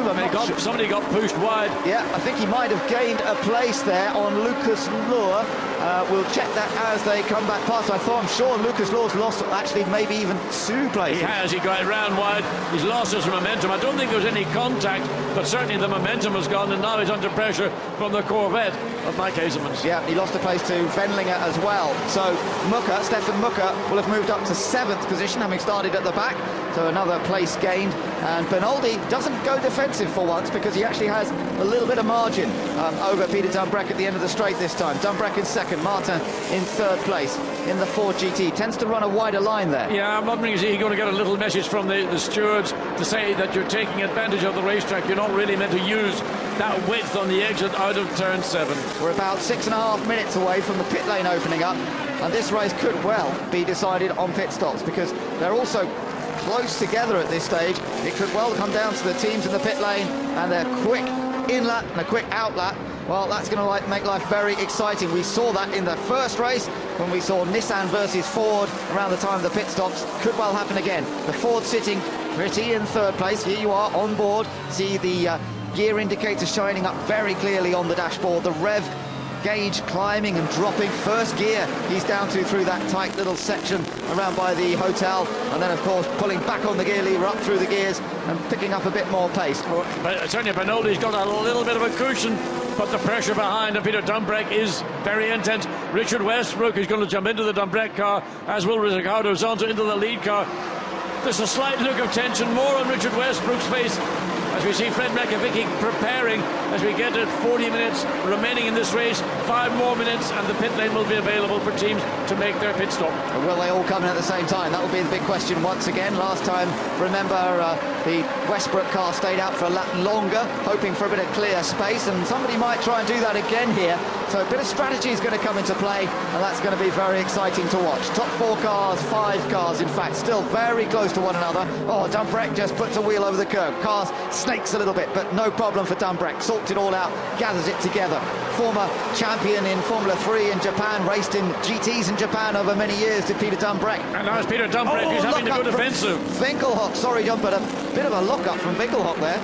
Somebody got pushed wide. Yeah, I think he might have gained a place there on Lucas Lohr. We'll check that as they come back past. I'm sure Lucas Lohr's lost actually maybe even 2 places. He has. He got round wide. He's lost his momentum. I don't think there was any contact, but certainly the momentum has gone, and now he's under pressure from the Corvette of Mike Hazelmans. Yeah, he lost a place to Wendlinger as well. So Stefan Mucker will have moved up to 7th position, having started at the back. So another place gained. And Benoldi doesn't go defensive for once, because he actually has a little bit of margin over Peter Dumbreck at the end of the straight this time. Dumbreck in 2nd, Martin in 3rd place in the Ford GT. Tends to run a wider line there. Yeah, I'm wondering, is he going to get a little message from the stewards to say that you're taking advantage of the racetrack? You're not really meant to use that width on the exit out of turn 7. We're about 6.5 minutes away from the pit lane opening up, and this race could well be decided on pit stops, because they're also close together at this stage. It could well come down to the teams in the pit lane and their quick in lap and a quick out lap. Well, that's going to make life very exciting. We saw that in the first race when we saw Nissan versus Ford around the time of the pit stops. Could well happen again. The Ford sitting pretty in third place. Here you are on board. See the gear indicator shining up very clearly on the dashboard. The rev gauge climbing and dropping. First gear he's down to through that tight little section around by the hotel, and then of course pulling back on the gear lever up through the gears and picking up a bit more pace. But certainly Bernoldi's got a little bit of a cushion, but the pressure behind Peter Dumbrek is very intense. Richard Westbrook is going to jump into the Dumbrek car, as will Ricardo Zonta into the lead car. There's a slight look of tension, more on Richard Westbrook's face, as we see Fred Mekavicki preparing as we get to 40 minutes remaining in this race. 5 more minutes and the pit lane will be available for teams to make their pit stop. Will they all come in at the same time? That will be the big question once again. Last time, remember, the Westbrook car stayed out for a lap longer, hoping for a bit of clear space, and somebody might try and do that again here. So a bit of strategy is going to come into play, and that's going to be very exciting to watch. Top 4 cars, 5 cars, in fact, still very close to one another. Oh, Dumbrek just puts a wheel over the curb. Cars snakes a little bit, but no problem for Dumbrek. Sorts it all out, gathers it together. Former champion in Formula 3 in Japan, raced in GTs in Japan over many years, did Peter Dumbrek. And now it's Peter Dumbrek who's having to go defensive. Winkelhock, sorry John, but a bit of a lock-up from Winkelhock there.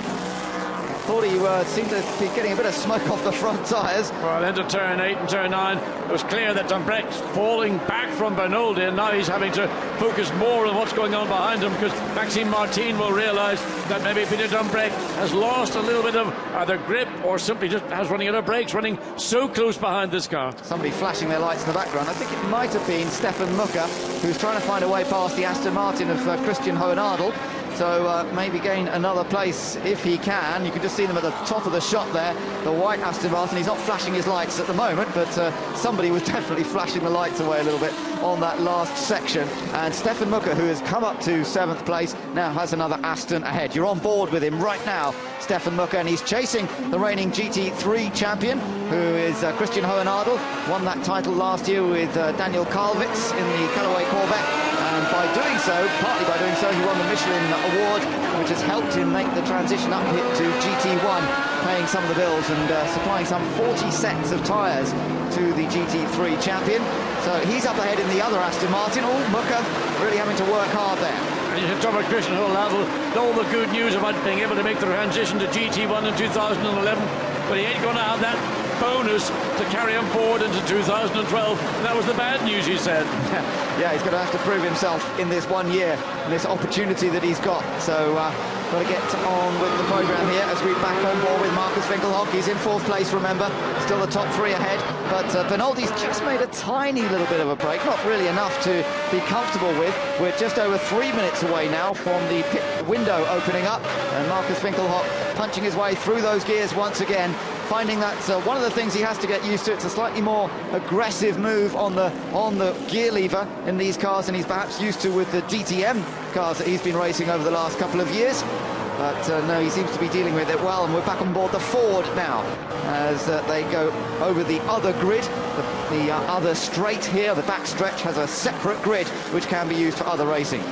Thought he seemed to be getting a bit of smoke off the front tyres. Well, into turn 8 and turn 9, it was clear that Dumbrek's falling back from Bernoldi, and now he's having to focus more on what's going on behind him, because Maxime Martin will realise that maybe Peter Dumbrek has lost a little bit of either grip or simply just has running out of brakes, running so close behind this car. Somebody flashing their lights in the background. I think it might have been Stefan Mucker, who's trying to find a way past the Aston Martin of Christian Hohenadel. So maybe gain another place if he can. You can just see them at the top of the shot there, the white Aston Martin. He's not flashing his lights at the moment, but somebody was definitely flashing the lights away a little bit on that last section. And Stefan Mucker, who has come up to 7th place, now has another Aston ahead. You're on board with him right now, Stefan Mucker, and he's chasing the reigning GT3 champion, who is Christian Hohenadel. Won that title last year with Daniel Kalvitz in the Callaway Corvette. And by doing so, partly by doing so, he won the Michelin Award, which has helped him make the transition up here to GT1, paying some of the bills and supplying some 40 sets of tyres to the GT3 champion. So he's up ahead in the other Aston Martin. Oh, Mucker really having to work hard there. And you talk about Christian Hohenadel, all the good news about being able to make the transition to GT1 in 2011, but he ain't going to have that bonus to carry him forward into 2012. And that was the bad news, he said. Yeah, he's going to have to prove himself in this 1 year, and this opportunity that he's got. So got to get on with the programme here as we back on board with Marcus Winkelhock. He's in 4th place, remember, still the top 3 ahead, but Bernoldi's just made a tiny little bit of a break, not really enough to be comfortable with. We're just over 3 minutes away now from the pit window opening up, and Marcus Winkelhock punching his way through those gears once again, finding that one of the things he has to get used to. It's a slightly more aggressive move on the gear lever in these cars than he's perhaps used to with the DTM cars that he's been racing over the last couple of years. But no, he seems to be dealing with it well, and we're back on board the Ford now as they go over the other grid. The other straight here, the back stretch, has a separate grid which can be used for other racing.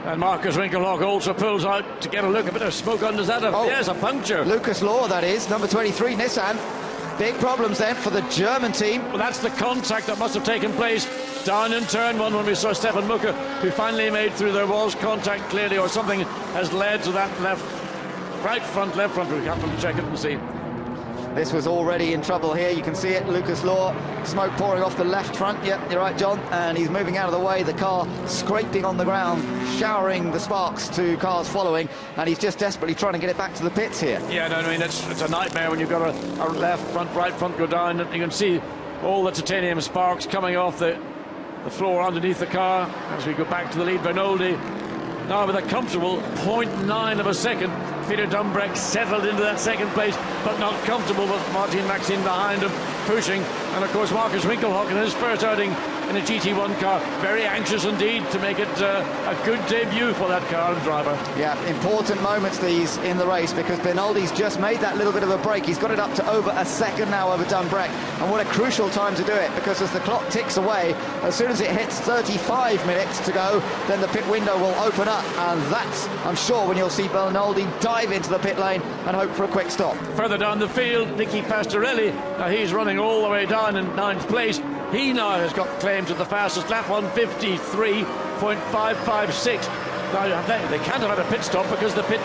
And Marcus Winkelhock also pulls out to get a look, a bit of smoke under that. Yes, a puncture. Lucas Law, that is, number 23, Nissan. Big problems then for the German team. Well, that's the contact that must have taken place down in turn 1 when we saw Stefan Mucker, who finally made through. There was contact clearly, or something has led to that right front, left front. We have to check it and see. This was already in trouble here. You can see it, Lucas Law, smoke pouring off the left front. Yep, you're right, John. And he's moving out of the way, the car scraping on the ground, showering the sparks to cars following, and he's just desperately trying to get it back to the pits here. Yeah, no, I mean, it's a nightmare when you've got a left front, right front go down, and you can see all the titanium sparks coming off the floor underneath the car as we go back to the lead. Bernoldi now with a comfortable 0.9 of a second. Peter Dumbrek settled into that 2nd place, but not comfortable with Martin Maxim behind him, pushing. And of course Marcus Winkelhock in his first outing in a GT1 car. Very anxious indeed to make it a good debut for that car and driver. Yeah, important moments these in the race, because Bernoldi's just made that little bit of a break. He's got it up to over a second now over Dumbreck, and what a crucial time to do it, because as the clock ticks away, as soon as it hits 35 minutes to go, then the pit window will open up, and that's, I'm sure, when you'll see Bernoldi dive into the pit lane and hope for a quick stop. Further down the field, Nicky Pastorelli, now he's running all the way down in 9th place. He now has got claim to the fastest lap, 1:53.556. Now, they can't have had a pit stop because the pit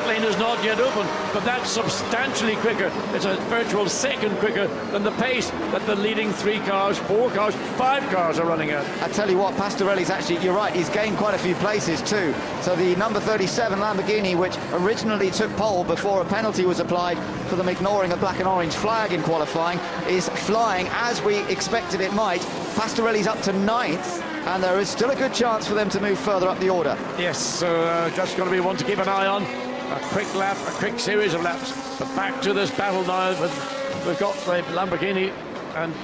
lane is not yet open, but that's substantially quicker. It's a virtual second quicker than the pace that the leading 3 cars, 4 cars, 5 cars are running at. I tell you what, Pastorelli's actually, you're right, he's gained quite a few places too. So the number 37 Lamborghini, which originally took pole before a penalty was applied for them ignoring a black and orange flag in qualifying, is flying as we expected it might. Pastorelli's up to 9th. And there is still a good chance for them to move further up the order. Yes, so just going to be one to keep an eye on. A quick lap, a quick series of laps. But back to this battle now. We've got the Lamborghini and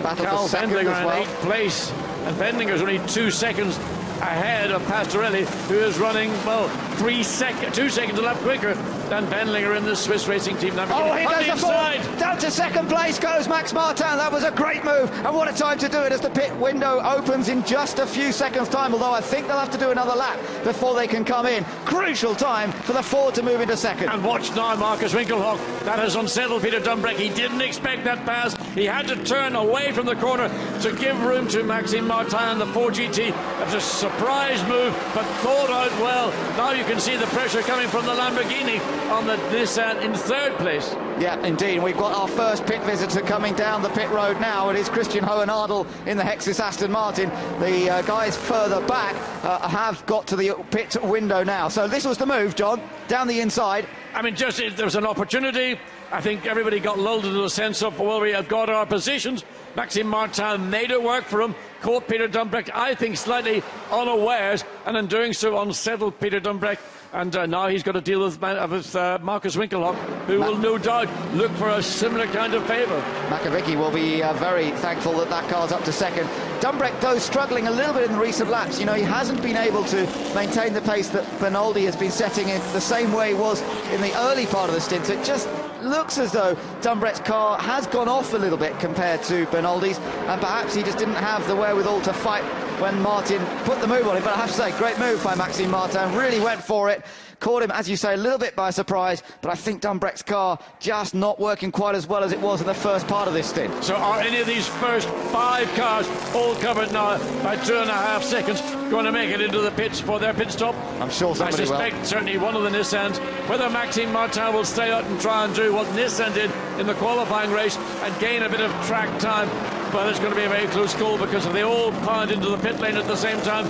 Carl Bendlinger in 8th place. And Bendlinger's only 2 seconds ahead of Pastorelli, who is running, well, 2 seconds a lap quicker than Bendlinger in the Swiss Racing Team Lamborghini. Oh, he goes the forward. Down to second place goes Max Martin. That was a great move, and what a time to do it as the pit window opens in just a few seconds' time, although I think they'll have to do another lap before they can come in. Crucial time for the Ford to move into second. And watch now, Marcus Winkelhock. That has unsettled Peter Dumbreck. He didn't expect that pass. He had to turn away from the corner to give room to Maxime Martin, the Ford GT. It was a surprise move, but thought out well. Now you can see the pressure coming from the Lamborghini on the Nissan in 3rd place. Yeah, indeed. We've got our first pit visitor coming down the pit road now. It is Christian Hohenadel in the Hexus Aston Martin. The guys further back have got to the pit window now. So this was the move, John, down the inside. I mean, just there was an opportunity. I think everybody got lulled into a sense of, well, we have got our positions. Maxime Martin made it work for him, caught Peter Dumbreck, I think, slightly unawares, and in doing so unsettled Peter Dumbreck. And now he's got to deal with Marcus Winkelhock, who will no doubt look for a similar kind of favour. Makovic will be very thankful that that car's up to second. Dumbreck, though, struggling a little bit in the recent laps. You know, he hasn't been able to maintain the pace that Bernoldi has been setting in the same way he was in the early part of the stint. It just looks as though Dumbreck's car has gone off a little bit compared to Bernoldi's, and perhaps he just didn't have the wherewithal to fight when Martin put the move on him. But I have to say, great move by Maxime Martin, really went for it, caught him, as you say, a little bit by surprise, but I think Dumbreck's car just not working quite as well as it was in the first part of this stint. So are any of these first 5 cars, all covered now by 2.5 seconds, going to make it into the pits for their pit stop? I'm sure somebody will. I suspect certainly one of the Nissans. Whether Maxime Martin will stay out and try and do what Nissan did in the qualifying race and gain a bit of track time, well, it's going to be a very close call, because if they all piled into the pit lane at the same time,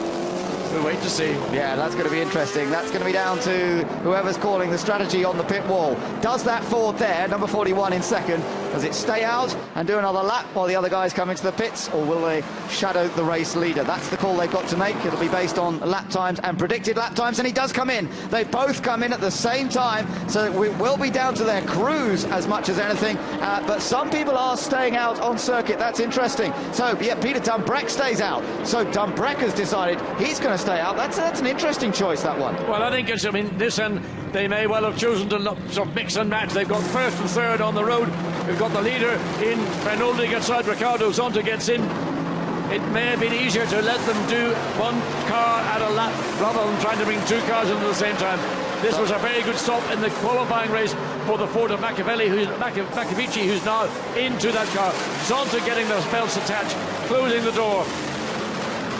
we'll wait to see. Yeah, that's going to be interesting. That's going to be down to whoever's calling the strategy on the pit wall. Does that Ford there, number 41 in second, does it stay out and do another lap while the other guys come into the pits, or will they shadow the race leader? That's the call they've got to make. It'll be based on lap times and predicted lap times, and he does come in. They both come in at the same time, so it will be down to their crews as much as anything, but some people are staying out on circuit. That's interesting. So, yeah, Peter Dumbreck stays out. So Dumbreck has decided he's going to stay out. That's an interesting choice, that one. Well, I think it's, I mean, Nissan, they may well have chosen to sort of mix and match. They've got 1st and 3rd on the road. We've got the leader in. Bernoldi gets out, Ricardo Zonta gets in. It may have been easier to let them do one car at a lap rather than trying to bring 2 cars into the same time. This was a very good stop in the qualifying race for the Ford of Makovic, who's now into that car. Zonta getting the belts attached, closing the door.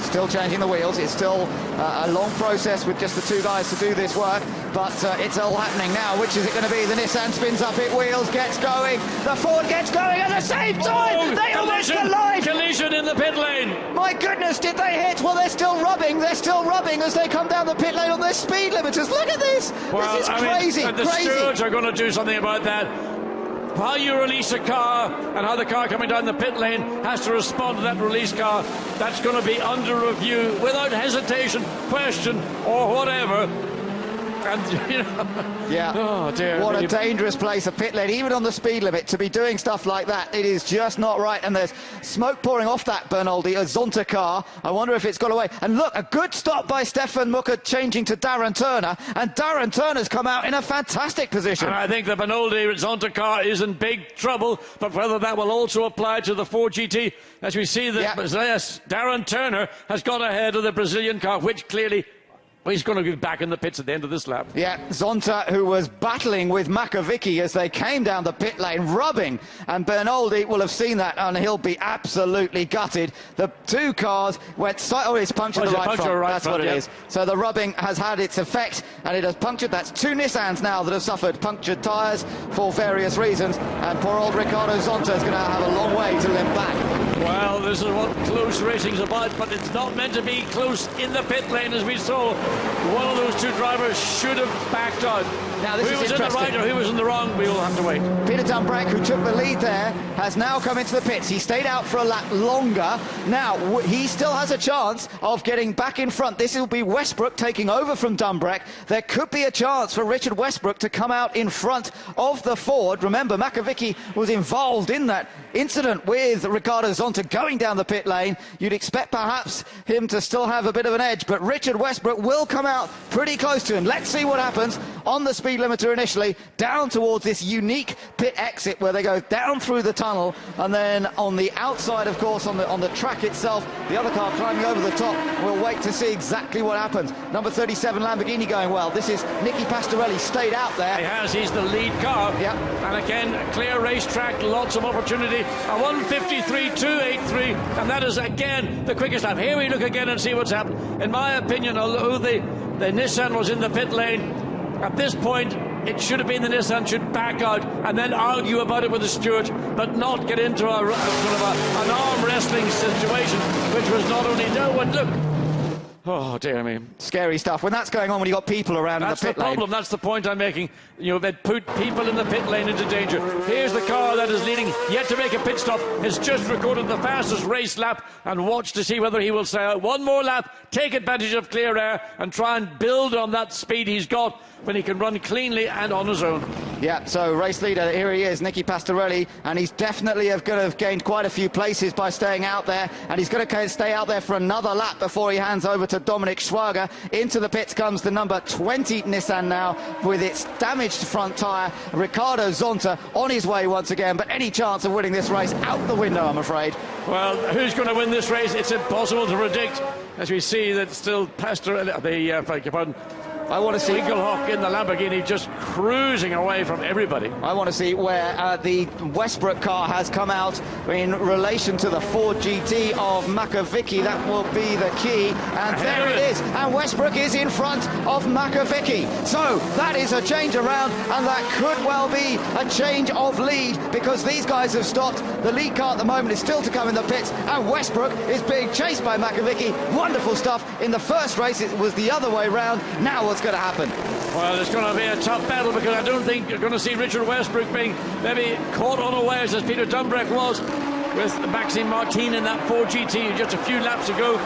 Still changing the wheels. It's still a long process with just the 2 guys to do this work, but it's all happening now. Which is it going to be? The Nissan spins up, it wheels, gets going. The Ford gets going at the same time. Oh, they almost collide. Collision in the pit lane. My goodness, did they hit? Well, they're still rubbing. They're still rubbing as they come down the pit lane on their speed limiters. Look at this. Well, this is crazy. The stewards are going to do something about that. How you release a car and how the car coming down the pit lane has to respond to that release car, that's going to be under review without hesitation, question or whatever. And, you know, yeah. Oh, dear. What a dangerous place, a pit lane, even on the speed limit, to be doing stuff like that. It is just not right. And there's smoke pouring off that Bernoldi, a Zonta car. I wonder if it's got away. And look, a good stop by Stefan Mucker changing to Darren Turner. And Darren Turner's come out in a fantastic position. And I think the Bernoldi Zonta car is in big trouble, but whether that will also apply to the Ford GT, as we see that, yes, Darren Turner has gone ahead of the Brazilian car, which clearly... Well, he's going to be back in the pits at the end of this lap. Yeah, Zonta, who was battling with Makovici as they came down the pit lane, rubbing, and Bernoldi will have seen that, and he'll be absolutely gutted. The two cars went... Oh, it's punctured the right front. That's what it is. So the rubbing has had its effect, and it has punctured. That's two Nissans now that have suffered punctured tyres for various reasons, and poor old Ricardo Zonta is going to have a long way to limp back. Well, this is what close racing's about, but it's not meant to be close in the pit lane, as we saw. One of those two drivers should have backed out. Now, this who is was in the right or who was in the wrong, we will have to wait. Peter Dumbreck, who took the lead there, has now come into the pits. He stayed out for a lap longer. Now, he still has a chance of getting back in front. This will be Westbrook taking over from Dumbreck. There could be a chance for Richard Westbrook to come out in front of the Ford. Remember, Makovici was involved in that incident with Ricardo Zonta going down the pit lane. You'd expect perhaps him to still have a bit of an edge, but Richard Westbrook will come out pretty close to him. Let's see what happens on the speed limiter initially, down towards this unique pit exit where they go down through the tunnel, and then on the outside, of course, on the track itself, the other car climbing over the top. We'll wait to see exactly what happens. Number 37 Lamborghini going well. This is Nicky Pastorelli, stayed out there. He has, he's the lead car. Yep. And again, a clear racetrack, lots of opportunity. A 1:53.283, and that is again the quickest lap. Here we look again and see what's happened. In my opinion, although the Nissan was in the pit lane, at this point it should have been the Nissan should back out and then argue about it with the steward, but not get into a sort of an arm wrestling situation, which was not only no one. Look. Oh, dear me. Scary stuff. When that's going on, when you've got people around in the pit lane. That's the problem. That's the point I'm making. You know, they put people in the pit lane into danger. Here's the car that is leading, yet to make a pit stop, has just recorded the fastest race lap, and watch to see whether he will say one more lap, take advantage of clear air, and try and build on that speed he's got when he can run cleanly and on his own. Yeah, so race leader, here he is, Nicky Pastorelli, and he's definitely going to have gained quite a few places by staying out there, and he's going to stay out there for another lap before he hands over to Dominic Schwager. Into the pits comes the number 20 Nissan now with its damaged front tyre. Ricardo Zonta on his way once again, but any chance of winning this race out the window, I'm afraid. Well, who's going to win this race? It's impossible to predict, as we see that still Pastorelli, I want to see Winkelhock in the Lamborghini just cruising away from everybody. I want to see where the Westbrook car has come out in relation to the Ford GT of Makovici. That will be the key. And there it is. And Westbrook is in front of Makovici. So that is a change around, and that could well be a change of lead, because these guys have stopped. The lead car at the moment is still to come in the pits, and Westbrook is being chased by Makovici. Wonderful stuff. In the first race, it was the other way round. Now what's going to happen? Well, it's going to be a tough battle, because I don't think you're going to see Richard Westbrook being maybe caught unawares as Peter Dumbreck was with Maxime Martin in that Ford GT just a few laps ago.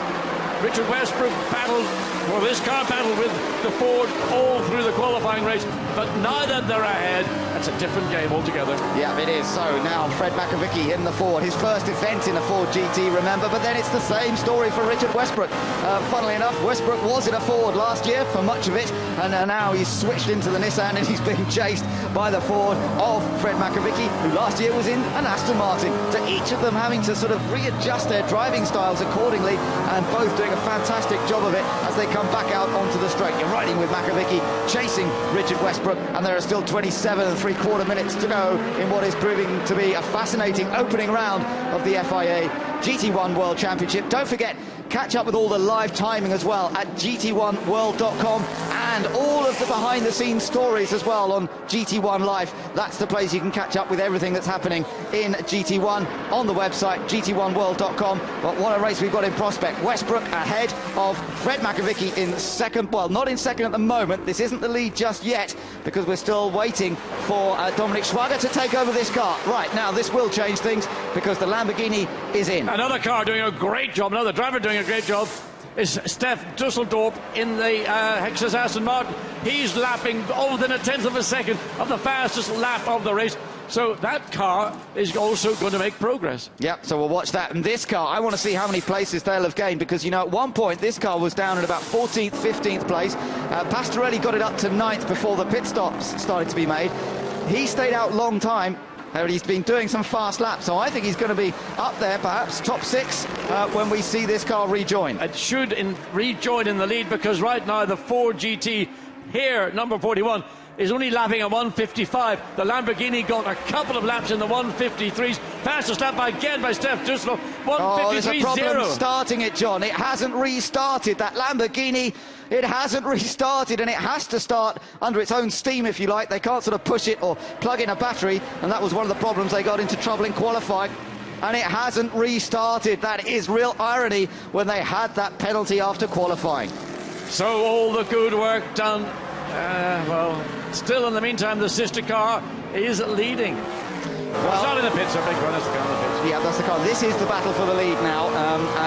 Richard Westbrook battled, well, this car battled with the Ford all through the qualifying race, but now that they're ahead, that's a different game altogether. Yeah, it is. So now Fred Makovici in the Ford, his first event in a Ford GT, remember, but then it's the same story for Richard Westbrook. Funnily enough, Westbrook was in a Ford last year for much of it, and now he's switched into the Nissan, and he's being chased by the Ford of Fred Makovici, who last year was in an Aston Martin. So each of them having to sort of readjust their driving styles accordingly, and both doing a fantastic job of it as they come back out onto the straight. You're riding with Makovici chasing Richard Westbrook, and there are still 27 3/4 minutes to go in what is proving to be a fascinating opening round of the FIA GT1 World Championship. Don't forget, catch up with all the live timing as well at GT1world.com, and all of the behind-the-scenes stories as well on GT1 Live. That's the place you can catch up with everything that's happening in GT1 on the website, GT1world.com. But what a race we've got in prospect. Westbrook ahead of Fred Makovici in second. Well, not in second at the moment. This isn't the lead just yet, because we're still waiting for Dominic Schwager to take over this car. Right, now this will change things, because the Lamborghini is in. Another car doing a great job, another driver doing a great job. is Steph Dusseldorp in the Hexus Aston Martin. He's lapping within a tenth of a second of the fastest lap of the race. So that car is also going to make progress. Yep, so we'll watch that. And this car, I want to see how many places they'll have gained, because, you know, at one point this car was down at about 14th, 15th place. Pastorelli got it up to 9th before the pit stops started to be made. He stayed out a long time. He's been doing some fast laps, so I think he's going to be up there, perhaps top 6, when we see this car rejoin. It should rejoin in the lead, because right now the Ford GT here, number 41, is only lapping at 155. The Lamborghini got a couple of laps in the 153s. Fastest lap again by Steph Dusseldorp, 153.0. There's a problem starting it, John. It hasn't restarted. That Lamborghini, it hasn't restarted, and it has to start under its own steam, if you like. They can't sort of push it or plug in a battery, and that was one of the problems they got into trouble in qualifying. And it hasn't restarted. That is real irony when they had that penalty after qualifying. So all the good work done. Well, still in the meantime, the sister car is leading. Well, it's not in the pits, a big one. That's the car in the pits. Yeah, that's the car. This is the battle for the lead now,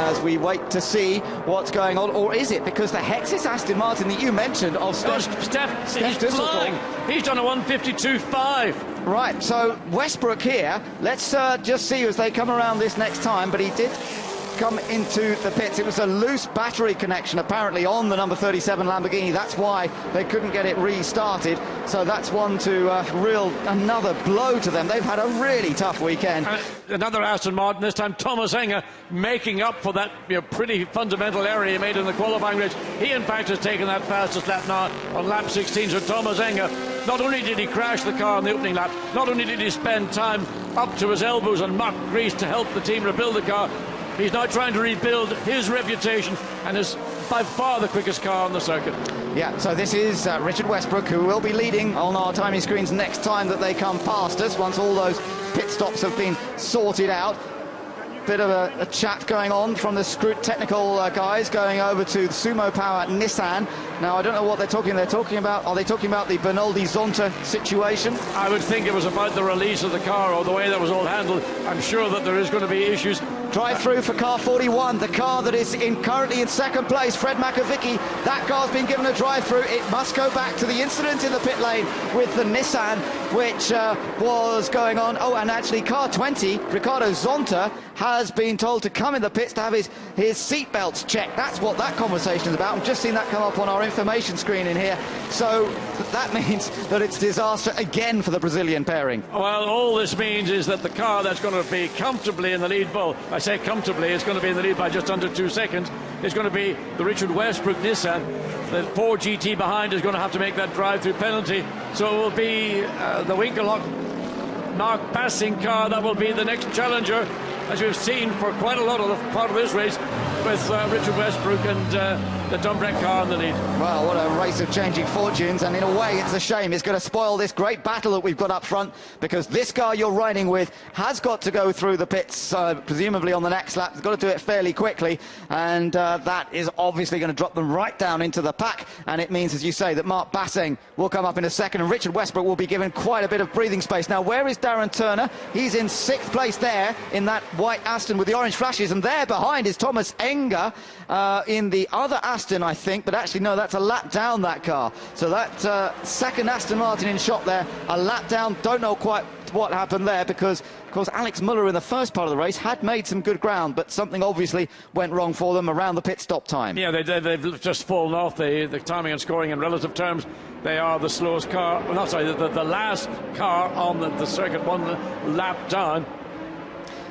as we wait to see what's going on. Or is it? Because the Hexus Aston Martin that you mentioned of Steph he's flying. He's done a 152.5. Right, so Westbrook here. Let's just see as they come around this next time. But he did come into the pits. It was a loose battery connection apparently on the number 37 Lamborghini. That's why they couldn't get it restarted. So that's one to another blow to them. They've had a really tough weekend. Another Aston Martin, this time Thomas Enger, making up for that pretty fundamental error he made in the qualifying race. He in fact has taken that fastest lap now on lap 16. So Thomas Enger, not only did he crash the car on the opening lap, not only did he spend time up to his elbows on muck grease to help the team rebuild the car, he's now trying to rebuild his reputation and is by far the quickest car on the circuit. Yeah, so this is Richard Westbrook, who will be leading on our timing screens next time that they come past us, once all those pit stops have been sorted out. Bit of a chat going on from the technical guys going over to the Sumo Power Nissan. Now, I don't know what they're talking about. Are they talking about the Bernoldi Zonta situation? I would think it was about the release of the car or the way that was all handled. I'm sure that there is going to be issues. Drive-through for car 41, the car that is currently in second place, Fred Makovicki. That car's been given a drive-through. It must go back to the incident in the pit lane with the Nissan, which was going on. Oh, and actually car 20, Ricardo Zonta, has been told to come in the pits to have his seat belts checked. That's what that conversation is about. I've just seen that come up on our information screen in here. So that means that it's disaster again for the Brazilian pairing. Well, all this means is that the car that's going to be comfortably in the lead, well, I say comfortably, it's going to be in the lead by just under 2 seconds. It's going to be the Richard Westbrook Nissan. The Ford GT behind is going to have to make that drive-through penalty. So it will be the Winkelhock Mark Passing car that will be the next challenger, as we've seen for quite a lot of the part of this race, with Richard Westbrook and the Dumbrek car in the lead. Well, what a race of changing fortunes, and in a way it's a shame. It's going to spoil this great battle that we've got up front, because this car you're riding with has got to go through the pits, presumably on the next lap. It's got to do it fairly quickly, and that is obviously going to drop them right down into the pack, and it means, as you say, that Mark Basseng will come up in a second, and Richard Westbrook will be given quite a bit of breathing space. Now, where is Darren Turner? He's in 6th place there in that white Aston with the orange flashes, and there behind is Thomas Enger in the other Aston, I think, but actually no, that's a lap down, that car. So that second Aston Martin in shot there, a lap down. Don't know quite what happened there, because of course Alex Muller in the first part of the race had made some good ground, but something obviously went wrong for them around the pit stop time. Yeah, they've just fallen off the timing and scoring in relative terms. They are the slowest car, well, not sorry, the last car on the circuit, one lap down.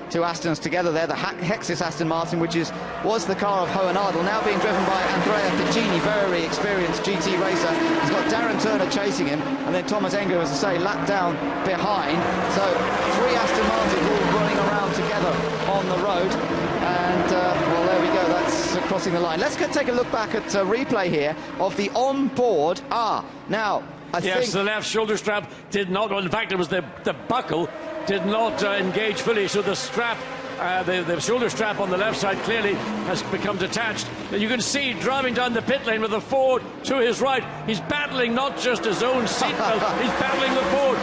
Two Astons together there, the Hexus Aston Martin, which was the car of Hohen Ardel, now being driven by Andrea Piccini, very experienced GT racer. He's got Darren Turner chasing him, and then Thomas Enger, as I say, lap down behind. So 3 Aston Martins all running around together on the road, and well, there we go, that's crossing the line. Let's take a look back at replay here of the on-board. Now, I think the left shoulder strap did not, well, in fact, it was the buckle did not engage fully, so the strap, the shoulder strap on the left side clearly has become detached. And you can see driving down the pit lane with the Ford to his right. He's battling not just his own seatbelt, he's battling the Ford.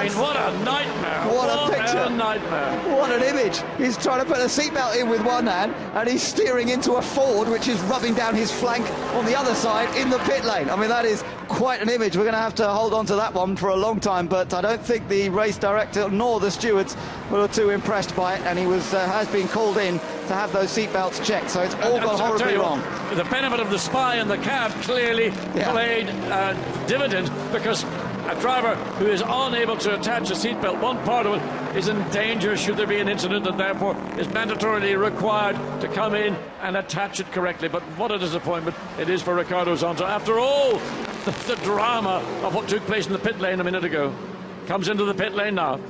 I mean, what a nightmare. What a picture. A nightmare. What an image. He's trying to put a seatbelt in with one hand, and he's steering into a Ford, which is rubbing down his flank on the other side in the pit lane. I mean, that is quite an image. We're going to have to hold on to that one for a long time, but I don't think the race director nor the stewards were too impressed by it, and he has been called in to have those seatbelts checked, so it's all gone horribly wrong. The benefit of the spy in the cab clearly played dividend, because a driver who is unable to attach a seatbelt, one part of it, is in danger should there be an incident, and therefore is mandatorily required to come in and attach it correctly. But what a disappointment it is for Ricardo Zonta. After all the drama of what took place in the pit lane a minute ago, comes into the pit lane now.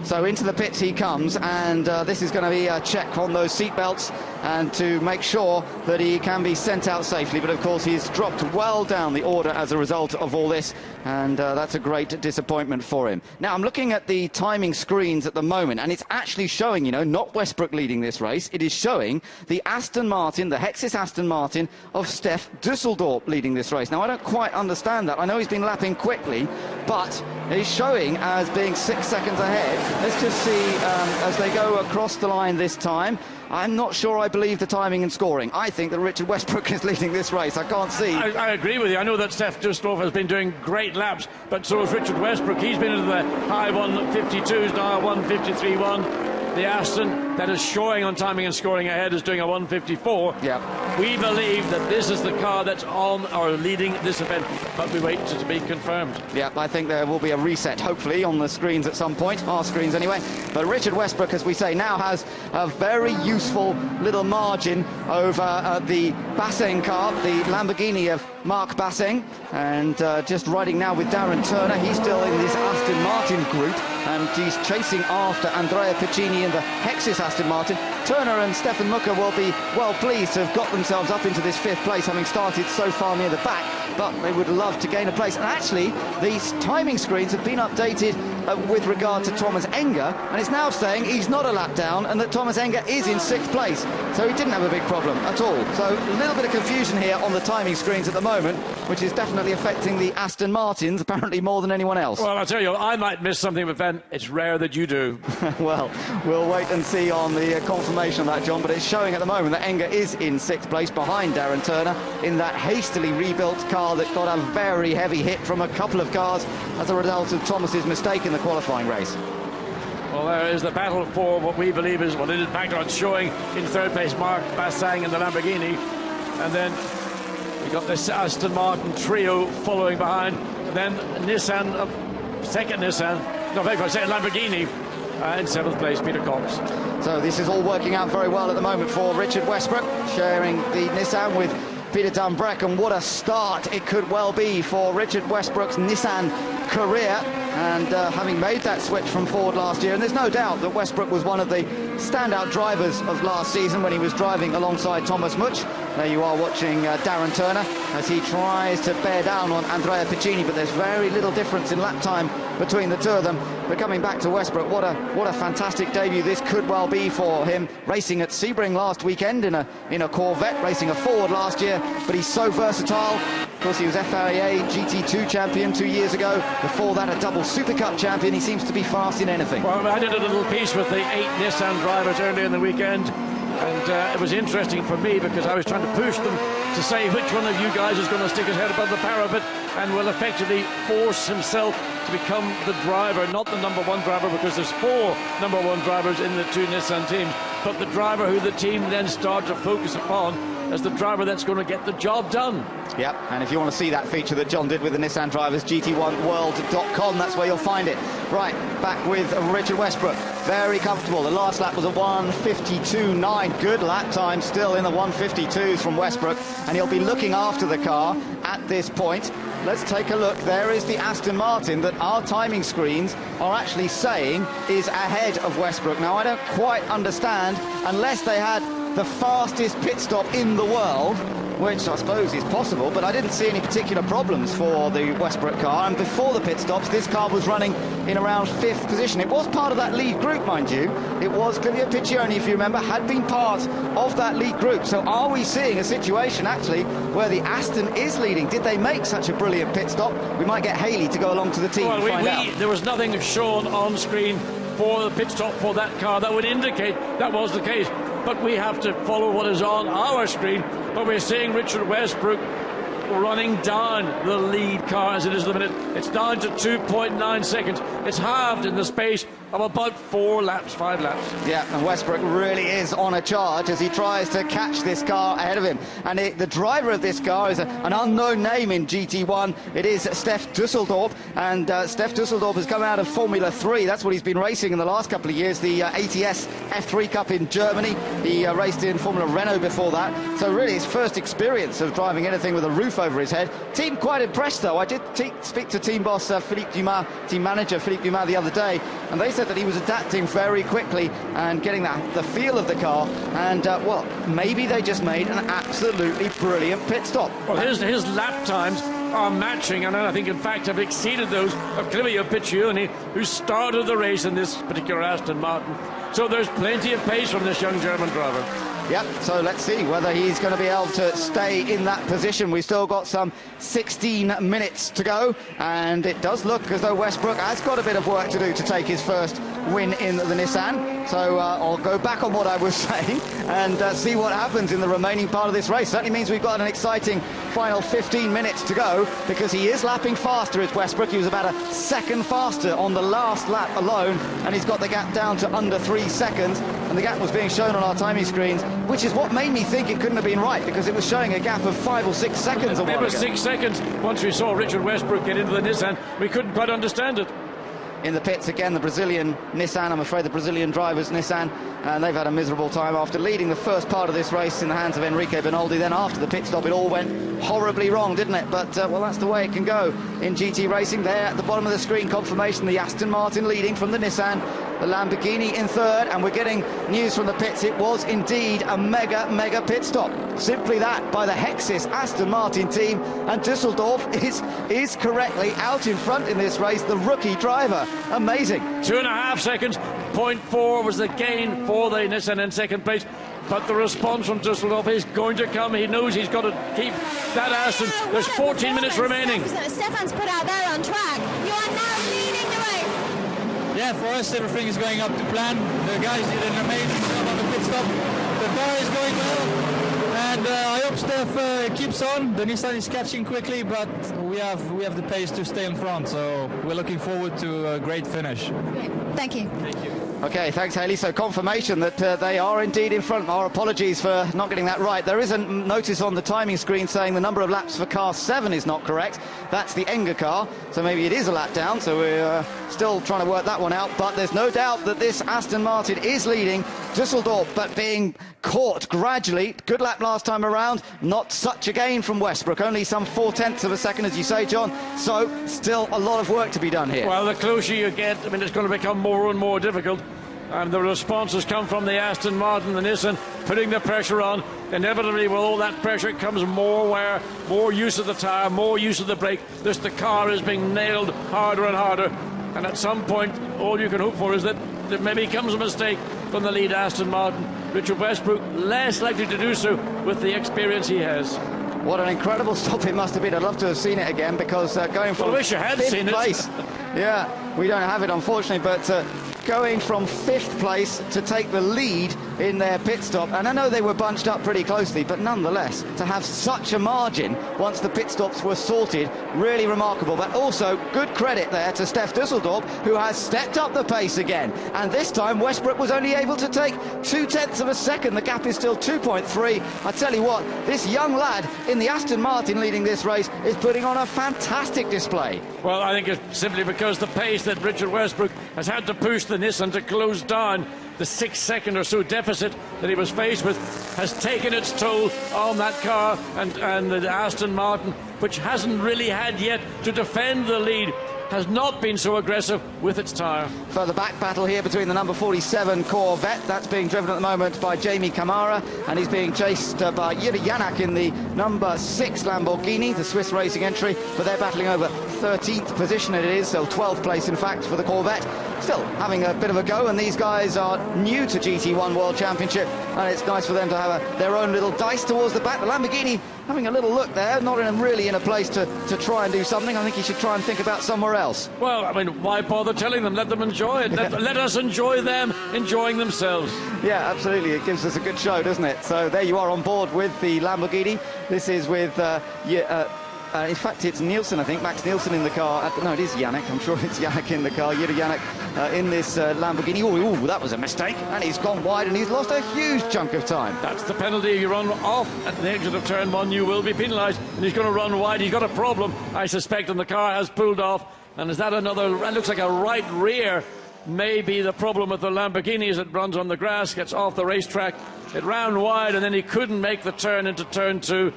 So into the pits he comes, and this is going to be a check on those seatbelts and to make sure that he can be sent out safely. But of course he's dropped well down the order as a result of all this, and that's a great disappointment for him. Now I'm looking at the timing screens at the moment, and it's actually showing, you know, not Westbrook leading this race. It is showing the Aston Martin, the Hexis Aston Martin of Stef Dusseldorp leading this race. Now I don't quite understand that. I know he's been lapping quickly, but he's showing as being 6 seconds ahead. Let's just see as they go across the line this time. I'm not sure I believe the timing and scoring. I think that Richard Westbrook is leading this race. I can't see. I agree with you. I know that Stef Dusseldorf has been doing great laps, but so has Richard Westbrook. He's been into the high 152s, now 153.1. The Aston that is showing on timing and scoring ahead is doing a 154. Yeah. We believe that this is the car that's on or leading this event, but we wait to be confirmed. Yeah, I think there will be a reset, hopefully, on the screens at some point, our screens anyway. But Richard Westbrook, as we say, now has a very useful little margin over the Basseng car, the Lamborghini of Mark Basseng, and just riding now with Darren Turner. He's still in this Aston Martin group, and he's chasing after Andrea Piccini in the Hexis Aston Martin. Turner and Stefan Mucker will be well pleased to have got themselves up into this 5th place, having started so far near the back, but they would love to gain a place. And actually, these timing screens have been updated with regard to Thomas Enger, and it's now saying he's not a lap down and that Thomas Enger is in 6th place, so he didn't have a big problem at all. So a little bit of confusion here on the timing screens at the moment, which is definitely affecting the Aston Martins, apparently more than anyone else. Well, I'll tell you, I might miss something, but then it's rare that you do. Well, we'll wait and see on the confirmation of that, John, but it's showing at the moment that Enger is in 6th place behind Darren Turner in that hastily rebuilt car that got a very heavy hit from a couple of cars as a result of Thomas's mistake in the qualifying race. Well, there is the battle for what we believe is what it is back on showing in 3rd place Mark Basseng in the Lamborghini, and then we got this Aston Martin trio following behind, and then Nissan, second Lamborghini in 7th place, Peter Cox. So this is all working out very well at the moment for Richard Westbrook, sharing the Nissan with Peter Dumbreck, and what a start it could well be for Richard Westbrook's Nissan career, and having made that switch from Ford last year. And there's no doubt that Westbrook was one of the standout drivers of last season when he was driving alongside Thomas Much. There you are watching Darren Turner as he tries to bear down on Andrea Piccini, but there's very little difference in lap time between the two of them. But coming back to Westbrook, what a fantastic debut this could well be for him, racing at Sebring last weekend in a Corvette, racing a Ford last year, but he's so versatile. Of course, he was FIA GT2 champion 2 years ago. Before that, a double Super Cup champion. He seems to be fast in anything. Well, I did a little piece with the 8 Nissan drivers earlier in the weekend, and it was interesting for me because I was trying to push them to say which one of you guys is going to stick his head above the parapet and will effectively force himself to become the driver, not the number 1 driver, because there's 4 number 1 drivers in the 2 Nissan teams, but the driver who the team then start to focus upon as the driver that's going to get the job done. Yep, and if you want to see that feature that John did with the Nissan drivers, GT1world.com, that's where you'll find it. Right, back with Richard Westbrook. Very comfortable. The last lap was a 1:52.9. Good lap time still in the 1:52s from Westbrook, and he'll be looking after the car at this point. Let's take a look. There is the Aston Martin that our timing screens are actually saying is ahead of Westbrook. Now, I don't quite understand, unless they had the fastest pit stop in the world, which I suppose is possible, but I didn't see any particular problems for the Westbrook car. And before the pit stops, this car was running in around 5th position. It was part of that lead group, mind you. It was Clivio Piccioni, if you remember, had been part of that lead group. So are we seeing a situation, actually, where the Aston is leading? Did they make such a brilliant pit stop? We might get Haley to go along to the team and find out. There was nothing shown on screen for the pit stop for that car that would indicate that was the case. But we have to follow what is on our screen. But we're seeing Richard Westbrook running down the lead car as it is at the minute. It's down to 2.9 seconds. It's halved in the space of about 5 laps. Yeah, and Westbrook really is on a charge as he tries to catch this car ahead of him. And the driver of this car is an unknown name in GT1. It is Stef Dusseldorf, and Stef Dusseldorf has come out of Formula 3. That's what he's been racing in the last couple of years, the ATS F3 Cup in Germany. He raced in Formula Renault before that. So really his first experience of driving anything with a roof over his head. Team quite impressed, though. I did speak to team boss Philippe Dumas, team manager Philippe Dumas the other day, and they said that he was adapting very quickly and getting the feel of the car, and well, maybe they just made an absolutely brilliant pit stop. Well, his lap times are matching, and I think in fact have exceeded those of Clivio Piccioni, who started the race in this particular Aston Martin. So there's plenty of pace from this young German driver. Yep, so let's see whether he's going to be able to stay in that position. We've still got some 16 minutes to go, and it does look as though Westbrook has got a bit of work to do to take his first win in the Nissan. So I'll go back on what I was saying and see what happens in the remaining part of this race. Certainly means we've got an exciting final 15 minutes to go, because he is lapping faster as Westbrook. He was about a second faster on the last lap alone, and he's got the gap down to under 3 seconds, and the gap was being shown on our timing screens, which is what made me think it couldn't have been right, because it was showing a gap of 5 or 6 seconds. It was 6 seconds. Once we saw Richard Westbrook get into the Nissan, we couldn't quite understand it. In the pits again, the Brazilian Nissan, I'm afraid the Brazilian driver's Nissan, and they've had a miserable time after leading the first part of this race in the hands of Enrique Bernoldi. Then after the pit stop, it all went horribly wrong, didn't it? But, well, that's the way it can go in GT racing. There at the bottom of the screen, confirmation, the Aston Martin leading from the Nissan, the Lamborghini in third, and we're getting news from the pits. It was indeed a mega pit stop. Simply that, by the Hexis Aston Martin team, and Dusseldorf is correctly out in front in this race, the rookie driver. Amazing. 2.5 seconds. 0.4 was the gain for the Nissan in second place. But the response from Dusseldorf is going to come. He knows he's got to keep that Aston. There's 14 minutes remaining. Stefan's put out there on track. You are now leading the race. Yeah, for us everything is going up to plan. The guys did an amazing job on the pit stop. The car is going well. And I hope Steph keeps on. The Nissan is catching quickly, but we have the pace to stay in front. So we're looking forward to a great finish. Great. Thank you. Thank you. Okay, thanks, Haley. So confirmation that they are indeed in front. Our apologies for not getting that right. There is a notice on the timing screen saying the number of laps for car 7 is not correct. That's the Enger car, so maybe it is a lap down. So we're still trying to work that one out. But there's no doubt that this Aston Martin is leading. Dusseldorf, but being caught gradually. Good lap last time around. Not such a gain from Westbrook. Only some 0.4 of a second, as you say, John. So still a lot of work to be done here. Well, the closer you get, I mean, it's going to become more and more difficult. And the response has come from the Aston Martin, the Nissan, putting the pressure on. Inevitably, with all that pressure comes more wear, more use of the tyre, more use of the brake. The car is being nailed harder and harder. And at some point, all you can hope for is that there maybe comes a mistake from the lead Aston Martin. Richard Westbrook less likely to do so with the experience he has. What an incredible stop it must have been. I'd love to have seen it again, because going from I wish you had seen place, yeah, we don't have it unfortunately, but going from 5th place to take the lead in their pit stop, and I know they were bunched up pretty closely, but nonetheless, to have such a margin once the pit stops were sorted, really remarkable. But also good credit there to Stef Dusseldorf, who has stepped up the pace again, and this time Westbrook was only able to take 0.2 of a second. The gap is still 2.3. I tell you what, this young lad in the Aston Martin leading this race is putting on a fantastic display. Well, I think it's simply because the pace that Richard Westbrook has had to push the Nissan to close down the 6 second or so deficit that he was faced with has taken its toll on that car and the Aston Martin, which hasn't really had yet to defend the lead has not been so aggressive with its tyre. Further back battle here between the number 47 Corvette, that's being driven at the moment by Jamie Camara, and he's being chased by Jiri Janak in the number 6 Lamborghini, the Swiss racing entry, but they're battling over 13th position it is, so 12th place in fact for the Corvette. Still having a bit of a go, and these guys are new to GT1 World Championship, and it's nice for them to have their own little dice towards the back. The Lamborghini having a little look there, not really in a place to try and do something. I think he should try and think about somewhere else. Well, I mean, why bother telling them? Let them enjoy it. Let us enjoy them enjoying themselves. Yeah, absolutely. It gives us a good show, doesn't it? So there you are on board with the Lamborghini. This is with in fact, it's Nielsen, I think, Max Nielsen in the car. No, it is Janak. I'm sure it's Janak in the car. Jiri Janak in this Lamborghini. Oh, that was a mistake. And he's gone wide and he's lost a huge chunk of time. That's the penalty. You run off at the exit of turn 1, you will be penalised. And he's going to run wide. He's got a problem, I suspect, and the car has pulled off. And is that another? It looks like a right rear. Maybe the problem with the Lamborghini is it runs on the grass, gets off the racetrack. It ran wide and then he couldn't make the turn into turn 2.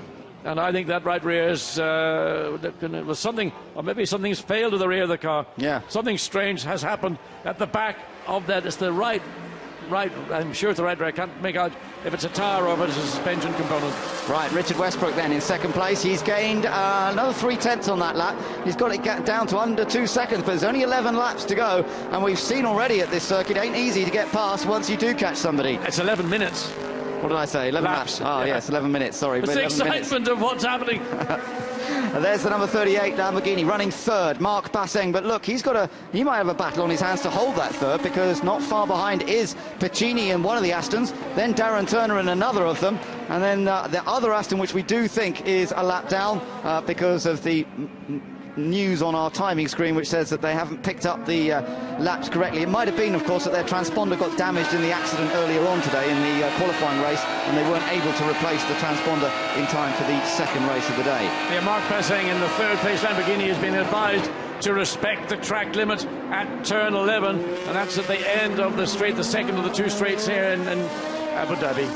And I think that right rear is was something, or maybe something's failed to the rear of the car. Yeah. Something strange has happened at the back of that. It's the right. I'm sure it's the right rear. I can't make out if it's a tyre or if it's a suspension component. Right, Richard Westbrook then in second place. He's gained another 3/10 on that lap. He's got it down to under 2 seconds, but there's only 11 laps to go. And we've seen already at this circuit, it ain't easy to get past once you do catch somebody. It's 11 minutes. What did I say? 11 laps. Oh, yeah. Yes, 11 minutes. Sorry. It's the excitement of what's happening. And there's the number 38 Lamborghini running third, Mark Basseng. But look, he might have a battle on his hands to hold that third, because not far behind is Piccini in one of the Astons, then Darren Turner in another of them, and then the other Aston, which we do think is a lap down because of the news on our timing screen which says that they haven't picked up the laps correctly. It might have been, of course, that their transponder got damaged in the accident earlier on today in the qualifying race, and they weren't able to replace the transponder in time for the second race of the day. Yeah, Mark Basseng in the third place Lamborghini has been advised to respect the track limit at turn 11, and that's at the end of the straight, the second of the two straights here in Abu Dhabi.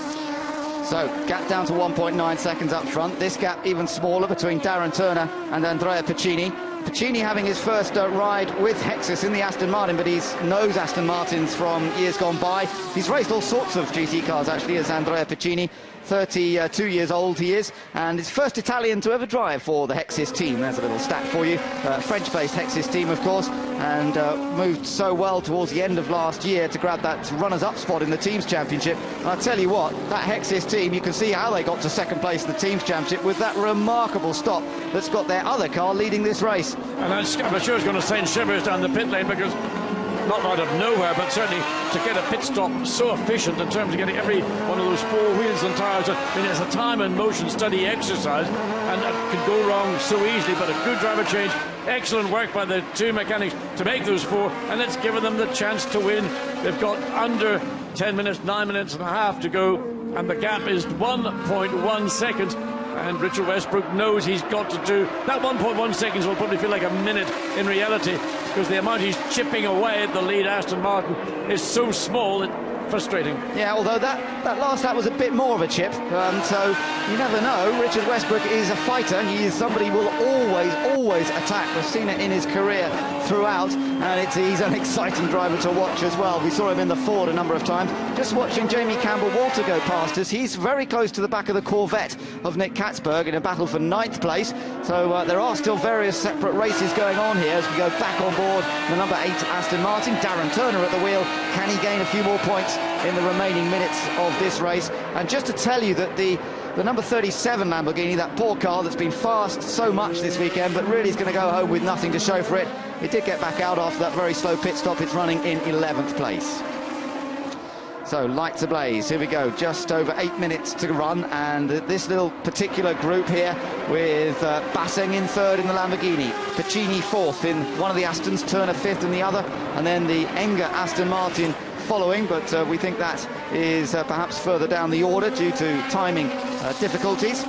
So, gap down to 1.9 seconds up front. This gap even smaller between Darren Turner and Andrea Piccini. Piccini having his first ride with Hexus in the Aston Martin, but he knows Aston Martins from years gone by. He's raced all sorts of GT cars, actually, as Andrea Piccini. 32 years old he is, and his first Italian to ever drive for the Hexus team. There's a little stat for you. French-based Hexus team, of course, and moved so well towards the end of last year to grab that runners-up spot in the Teams Championship. And I'll tell you what, that Hexus team, you can see how they got to second place in the Teams Championship with that remarkable stop that's got their other car leading this race. And I'm sure it's going to send shivers down the pit lane, because not out of nowhere, but certainly to get a pit stop so efficient in terms of getting every one of those four wheels and tyres. I mean, it's a time and motion study exercise, and that can go wrong so easily, but a good driver change, excellent work by the two mechanics to make those four, and it's given them the chance to win. They've got under 10 minutes, 9 minutes and a half to go, and the gap is 1.1 seconds. And Richard Westbrook knows he's got to do that. 1.1 seconds will probably feel like a minute in reality, because the amount he's chipping away at the lead Aston Martin is so small, it's frustrating. Yeah, although that last lap was a bit more of a chip, so you never know. Richard Westbrook is a fighter. He is somebody who will always attack. We've seen it in his career throughout, and he's an exciting driver to watch as well. We saw him in the Ford a number of times. Just watching Jamie Campbell-Walter go past us, he's very close to the back of the Corvette of Nick Katzberg in a battle for 9th place. So there are still various separate races going on here as we go back on board the number 8 Aston Martin. Darren Turner at the wheel. Can he gain a few more points in the remaining minutes of this race? And just to tell you that the number 37 Lamborghini, that poor car that's been fast so much this weekend, but really is going to go home with nothing to show for it. It did get back out after that very slow pit stop. It's running in 11th place. So lights ablaze, here we go, just over 8 minutes to run, and this little particular group here with Basseng in third in the Lamborghini, Piccini fourth in one of the Astons, Turner fifth in the other, and then the Enger Aston Martin following, but we think that is perhaps further down the order due to timing difficulties.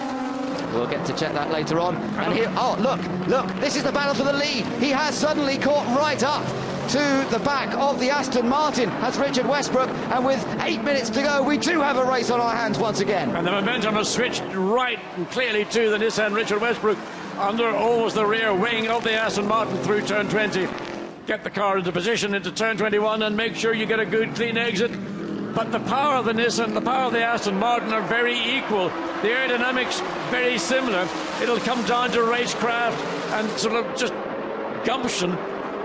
We'll get to check that later on. And here, oh, look, this is the battle for the lead. He has suddenly caught right up to the back of the Aston Martin, has Richard Westbrook, and with 8 minutes to go, we do have a race on our hands once again. And the momentum has switched right and clearly to the Nissan Richard Westbrook under always the rear wing of the Aston Martin through turn 20. Get the car into position into turn 21 and make sure you get a good clean exit. But the power of the Nissan, the power of the Aston Martin are very equal. The aerodynamics very similar. It'll come down to racecraft and sort of just gumption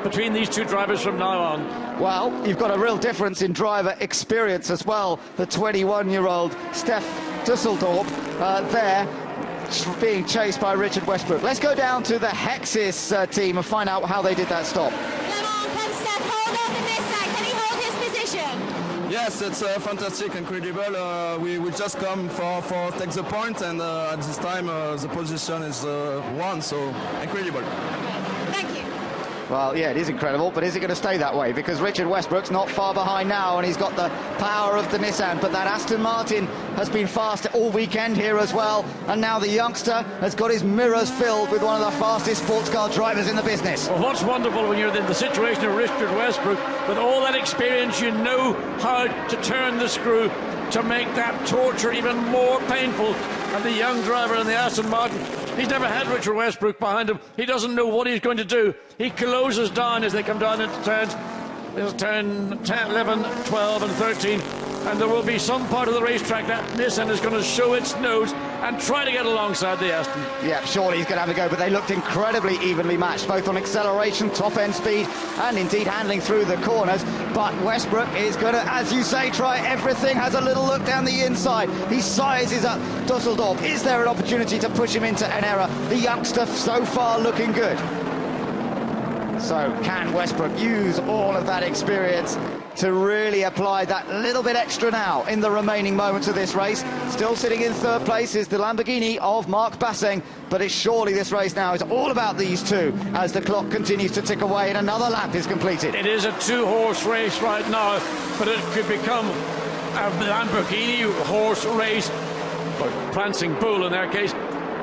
between these two drivers from now on. Well, you've got a real difference in driver experience as well. The 21-year-old Steph Dusseldorp there being chased by Richard Westbrook. Let's go down to the Hexis team and find out how they did that stop. Come on, can Steph hold on to Nissan? Can he hold his position? Yes, it's fantastic, incredible. We just come for take the point, and at this time the position is one, so incredible. Thank you. Well, yeah, it is incredible, but is it going to stay that way? Because Richard Westbrook's not far behind now, and he's got the power of the Nissan, but that Aston Martin has been fast all weekend here as well, and now the youngster has got his mirrors filled with one of the fastest sports car drivers in the business. Well, what's wonderful when you're in the situation of Richard Westbrook, with all that experience, you know how to turn the screw to make that torture even more painful. And the young driver in the Aston Martin, he's never had Richard Westbrook behind him. He doesn't know what he's going to do. He closes down as they come down into turns. There's turn 10, 11, 12 and 13. And there will be some part of the racetrack that Nissan is going to show its nose and try to get alongside the Aston. Yeah, surely he's going to have a go, but they looked incredibly evenly matched, both on acceleration, top-end speed, and indeed handling through the corners. But Westbrook is going to, as you say, try everything, has a little look down the inside. He sizes up Dusseldorp. Is there an opportunity to push him into an error? The youngster so far looking good. So can Westbrook use all of that experience to really apply that little bit extra now in the remaining moments of this race? Still sitting in third place is the Lamborghini of Mark Basseng, but it's surely this race now is all about these two as the clock continues to tick away and another lap is completed. It is a two-horse race right now, but it could become a Lamborghini horse race, or prancing bull in their case,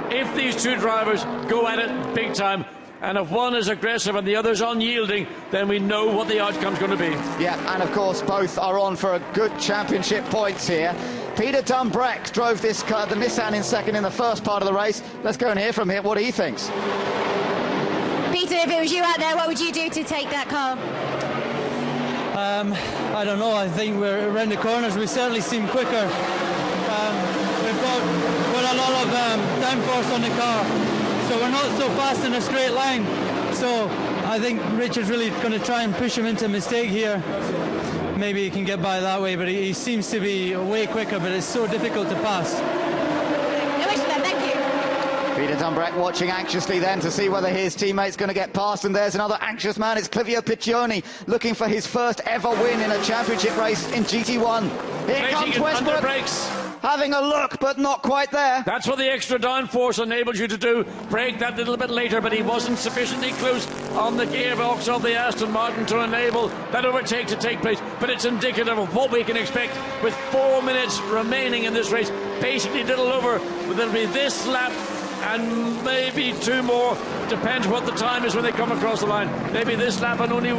if these two drivers go at it big time. And if one is aggressive and the other's unyielding, then we know what the outcome's going to be. Yeah, and of course both are on for a good championship points here. Peter Dumbreck drove this car, the Nissan, in second in the first part of the race. Let's go and hear from him what he thinks. Peter, if it was you out there, what would you do to take that car? I don't know. I think we're around the corners. We certainly seem quicker. We've got a lot of downforce on the car. So we're not so fast in a straight line. So I think Richard's really going to try and push him into a mistake here. Maybe he can get by that way, but he seems to be way quicker, but it's so difficult to pass. I wish that, thank you. Peter Dumbreck watching anxiously then to see whether his teammate's going to get past, and there's another anxious man. It's Clivio Piccioni looking for his first ever win in a championship race in GT1. Here comes Westbrook. Having a look, but not quite there. That's what the extra downforce enables you to do. Brake that little bit later, but he wasn't sufficiently close on the gearbox of the Aston Martin to enable that overtake to take place. But it's indicative of what we can expect with 4 minutes remaining in this race. Basically little over, but there'll be this lap and maybe two more. Depends what the time is when they come across the line. Maybe this lap and only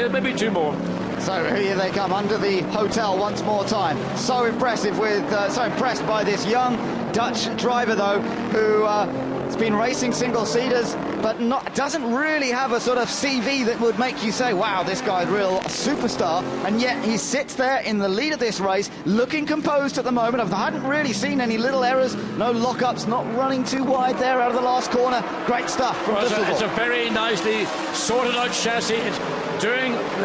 maybe two more. So here they come under the hotel once more time. So impressive with, so impressed by this young Dutch driver though, who has been racing single-seaters, but doesn't really have a sort of CV that would make you say, wow, this guy's a real superstar. And yet he sits there in the lead of this race, looking composed at the moment. I hadn't really seen any little errors, no lockups, not running too wide there out of the last corner. Great stuff from Düsseldorf. It's a very nicely sorted out chassis. It's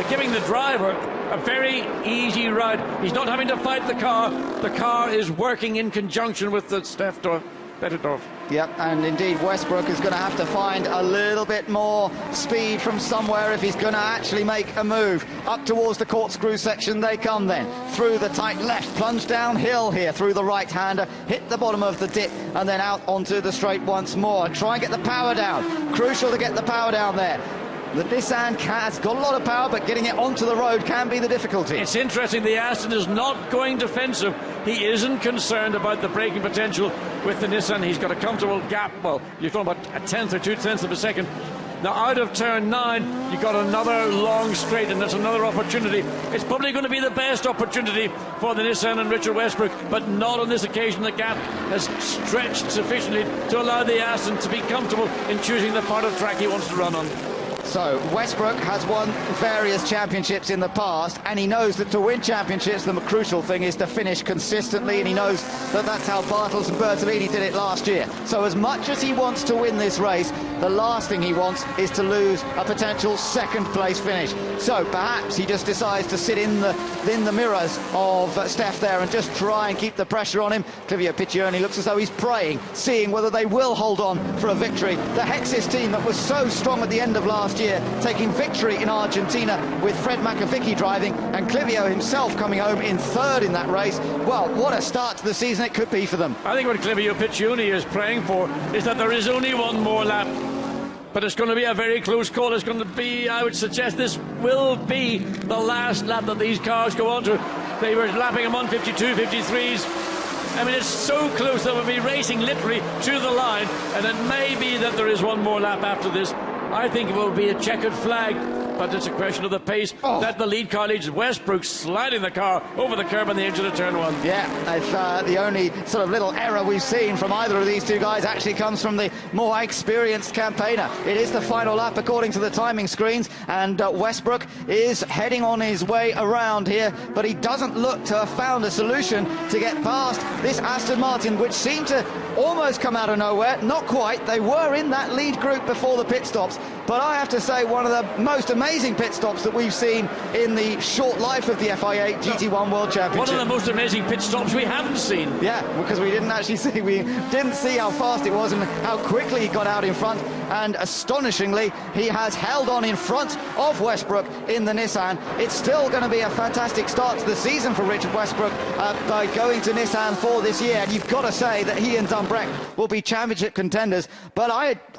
giving the driver a very easy ride. He's not having to fight the car. The car is working in conjunction with the Bettendorf. Yep, and indeed Westbrook is going to have to find a little bit more speed from somewhere if he's going to actually make a move. Up towards the corkscrew section they come then. Through the tight left, plunge downhill here through the right-hander, hit the bottom of the dip, and then out onto the straight once more. Try and get the power down. Crucial to get the power down there. The Nissan has got a lot of power, but getting it onto the road can be the difficulty. It's interesting, the Aston is not going defensive. He isn't concerned about the braking potential with the Nissan. He's got a comfortable gap. Well, you're talking about a tenth or 2 tenths of a second. Now out of turn 9, you've got another long straight, and that's another opportunity. It's probably going to be the best opportunity for the Nissan and Richard Westbrook, but not on this occasion. The gap has stretched sufficiently to allow the Aston to be comfortable in choosing the part of track he wants to run on. So Westbrook has won various championships in the past, and he knows that to win championships the crucial thing is to finish consistently, and he knows that that's how Bartels and Bertolini did it last year. So as much as he wants to win this race, the last thing he wants is to lose a potential second place finish. So perhaps he just decides to sit in the mirrors of Steph there and just try and keep the pressure on him. Clivio Piccioni looks as though he's praying, seeing whether they will hold on for a victory. The Hexis team that was so strong at the end of last year, taking victory in Argentina with Fred Macavicki driving, and Clivio himself coming home in third in that race. Well, what a start to the season it could be for them. I think what Clivio Piccioni is praying for is that there is only one more lap. But it's going to be a very close call. It's going to be, I would suggest, this will be the last lap that these cars go on to. They were lapping them on 52, 53s. I mean, it's so close that we'll be racing literally to the line, and it may be that there is one more lap after this. I think it will be a checkered flag, but it's a question of the pace that the lead car leads. Westbrook sliding the car over the curb on the edge of the turn 1. Yeah, it's, the only sort of little error we've seen from either of these two guys actually comes from the more experienced campaigner. It is the final lap according to the timing screens, and Westbrook is heading on his way around here, but he doesn't look to have found a solution to get past this Aston Martin, which seemed to almost come out of nowhere. Not quite. They were in that lead group before the pit stops, but I have to say one of the most amazing pit stops that we've seen in the short life of the FIA GT1 World Championship. One of the most amazing pit stops we haven't seen. Yeah, because we didn't actually see, we didn't see how fast it was and how quickly he got out in front, and astonishingly he has held on in front of Westbrook in the Nissan. It's still going to be a fantastic start to the season for Richard Westbrook by going to Nissan for this year, and you've got to say that he and Dumbrecht will be championship contenders, but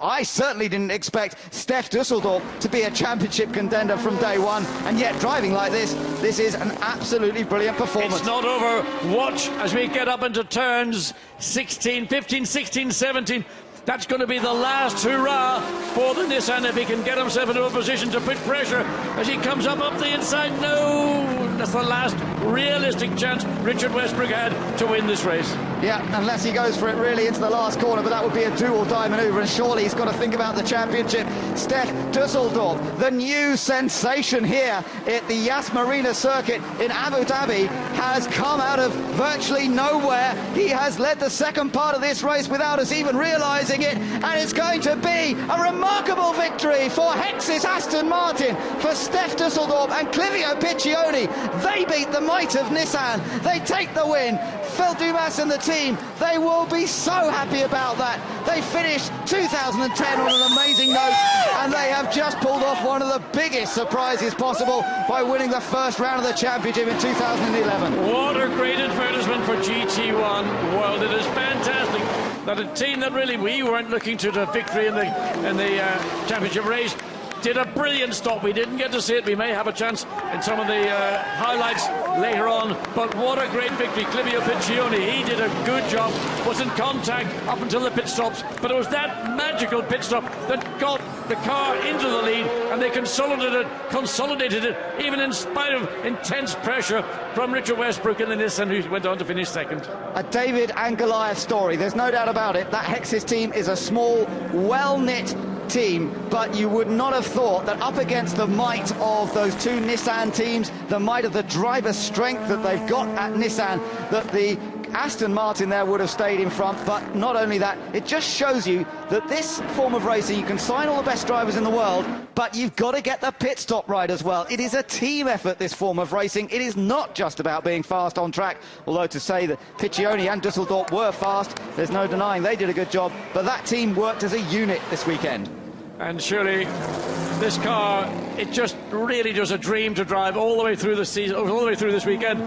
I certainly didn't expect Steph Dusseldorf to be a championship contender from day one, and yet driving like this is an absolutely brilliant performance. It's not over. Watch as we get up into turns 16, 15, 16, 17. That's going to be the last hurrah for the Nissan if he can get himself into a position to put pressure as he comes up the inside. No, that's the last realistic chance Richard Westbrook had to win this race. Yeah, unless he goes for it really into the last corner, but that would be a do-or-die manoeuvre, and surely he's got to think about the championship. Steph Dusseldorf, the new sensation here at the Yas Marina circuit in Abu Dhabi, has come out of virtually nowhere. He has led the second part of this race without us even realising it, and it's going to be a remarkable victory for Hexis Aston Martin, for Steph Dusseldorf and Clivio Piccioni. They beat the might of Nissan. They take the win. Phil Dumas and the team, they will be so happy about that. They finished 2010 on an amazing note, and they have just pulled off one of the biggest surprises possible by winning the first round of the championship in 2011. What a great advertisement for GT1 World. It is fantastic that a team that really we weren't looking to the victory in the championship race did a brilliant stop. We didn't get to see it. We may have a chance in some of the highlights later on, but what a great victory. Clivio Piccioni, he did a good job, was in contact up until the pit stops, but it was that magical pit stop that got the car into the lead, and they consolidated it even in spite of intense pressure from Richard Westbrook in the Nissan, who went on to finish second. A David and Goliath story, there's no doubt about it. That Hexis team is a small, well-knit team, but you would not have thought that up against the might of those two Nissan teams, the might of the driver's strength that they've got at Nissan, that the Aston Martin there would have stayed in front. But not only that, it just shows you that this form of racing, you can sign all the best drivers in the world, but you've got to get the pit stop right as well. It is a team effort, this form of racing. It is not just about being fast on track, although to say that Piccioni and Dusseldorf were fast, there's no denying they did a good job, but that team worked as a unit this weekend. And surely this car, it just really does a dream to drive all the way through the season, all the way through this weekend.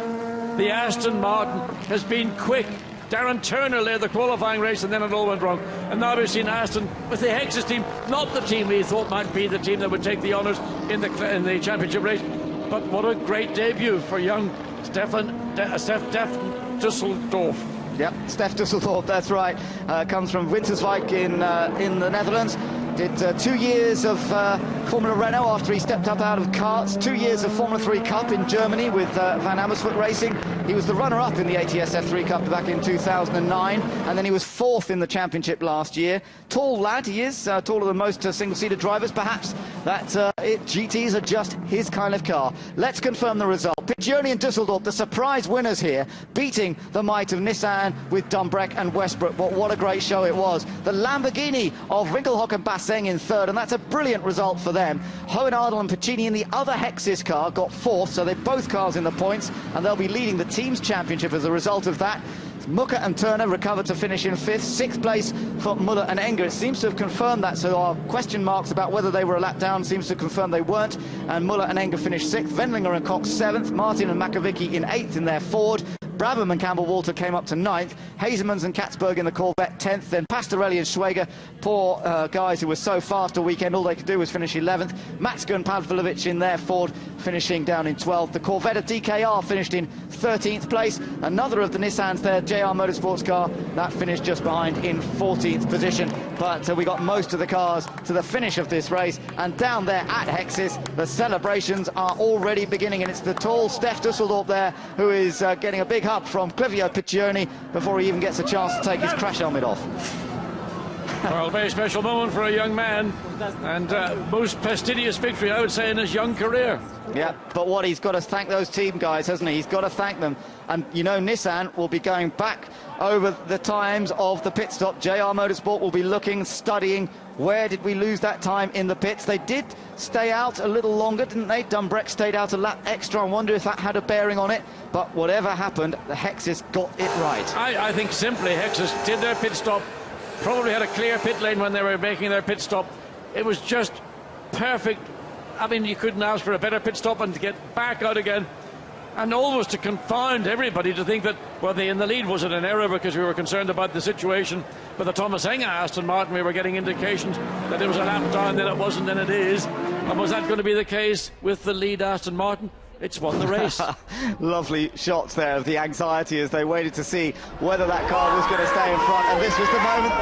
The Aston Martin has been quick. Darren Turner led the qualifying race, and then it all went wrong. And now we've seen Aston with the Hexis team, not the team we thought might be the team that would take the honours in the championship race. But what a great debut for young Steph Dusseldorf. Yep, Steph Dusseldorf, that's right. Comes from Winterswijk in the Netherlands. Did 2 years of Formula Renault after he stepped up out of karts, 2 years of Formula 3 Cup in Germany with Van Amersfoort Racing. He was the runner-up in the ATS F3 Cup back in 2009, and then he was 4th in the championship last year. Tall lad he is, taller than most single-seater drivers. Perhaps that GTs are just his kind of car. Let's confirm the result. Piccioni and Dusseldorf, the surprise winners here, beating the might of Nissan with Dumbreck and Westbrook. But what a great show it was. The Lamborghini of Winkelhock and Basseng in 3rd, and that's a brilliant result for them. Hohenadel and Piccinini in the other Hexis car got 4th, so they're both cars in the points, and they'll be leading the team's championship as a result of that. Mucker and Turner recovered to finish in 5th. 6th place for Muller and Enger. It seems to have confirmed that, so our question marks about whether they were a lap down seems to confirm they weren't, and Muller and Enger finished 6th. Wendlinger and Cox 7th. Martin and Makovic in 8th in their Ford. Brabham and Campbell-Walter came up to 9th. Hazemans and Katzberg in the Corvette 10th. Then Pastorelli and Schwager, poor guys who were so fast all weekend, all they could do was finish 11th. Matska and Pavlovic in their Ford finishing down in 12th. The Corvette of DKR finished in 13th place. Another of the Nissans there, JR Motorsports car, that finished just behind in 14th position. But we got most of the cars to the finish of this race, and down there at Hexis, the celebrations are already beginning, and it's the tall Steph Dusseldorf there who is getting a big hug from Clivio Piccioni before he even gets a chance to take his crash helmet off. Well, a very special moment for a young man, and most prestigious victory, I would say, in his young career. Yeah, but what he's got to thank those team guys, hasn't he? He's got to thank them. And, you know, Nissan will be going back over the times of the pit stop. JR Motorsport will be looking, studying, where did we lose that time in the pits? They did stay out a little longer, didn't they? Dumbreck stayed out a lap extra. I wonder if that had a bearing on it. But whatever happened, the Hexis got it right. I think simply Hexis did their pit stop, probably had a clear pit lane when they were making their pit stop. It was just perfect. I mean, you couldn't ask for a better pit stop and to get back out again. And almost to confound everybody to think that, well, they in the lead, was it an error because we were concerned about the situation. But the Thomas Enger Aston Martin, we were getting indications that it was a lap down, then it wasn't, then it is. And was that going to be the case with the lead Aston Martin? It's won the race. Lovely shots there of the anxiety as they waited to see whether that car was going to stay in front, and this was the moment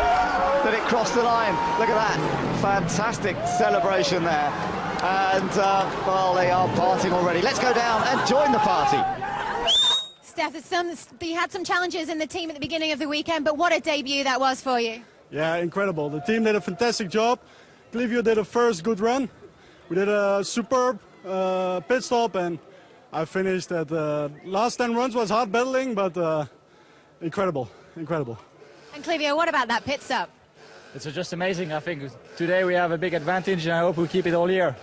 that it crossed the line. Look at that fantastic celebration there, and well, they are partying already. Let's go down and join the party. Steph, you had some challenges in the team at the beginning of the weekend, but what a debut that was for you. Yeah, incredible. The team did a fantastic job. Clivio did a first good run. We did a superb pit stop, and I finished at the last 10 runs was hard battling, but incredible. And Clivio, what about that pit stop? It's just amazing. I think today we have a big advantage, and I hope we keep it all year.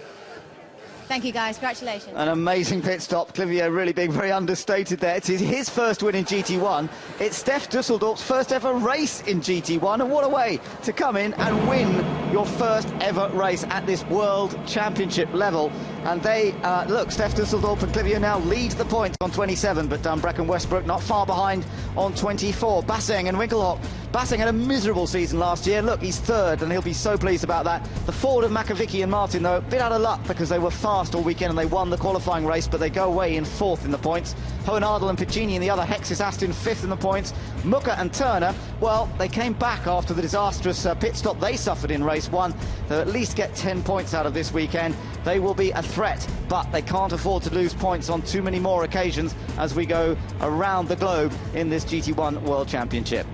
Thank you, guys. Congratulations. An amazing pit stop. Clivio really being very understated there. It's his first win in GT1. It's Steph Dusseldorf's first ever race in GT1. And what a way to come in and win your first ever race at this World Championship level. And they, look, Steph Dusseldorf and Clivio now lead the points on 27, but Dumbreck and Westbrook not far behind on 24. Basseng and Winkelhock. Basseng had a miserable season last year. Look, he's 3rd, and he'll be so pleased about that. The Ford of Makovic and Martin, though, a bit out of luck because they were fast all weekend and they won the qualifying race, but they go away in 4th in the points. Hohenadel and Piccinini in the other Hexis Aston 5th in the points. Mucker and Turner, well, they came back after the disastrous pit stop they suffered in race 1. They'll at least get 10 points out of this weekend. They will be a threat, but they can't afford to lose points on too many more occasions as we go around the globe in this GT1 World Championship.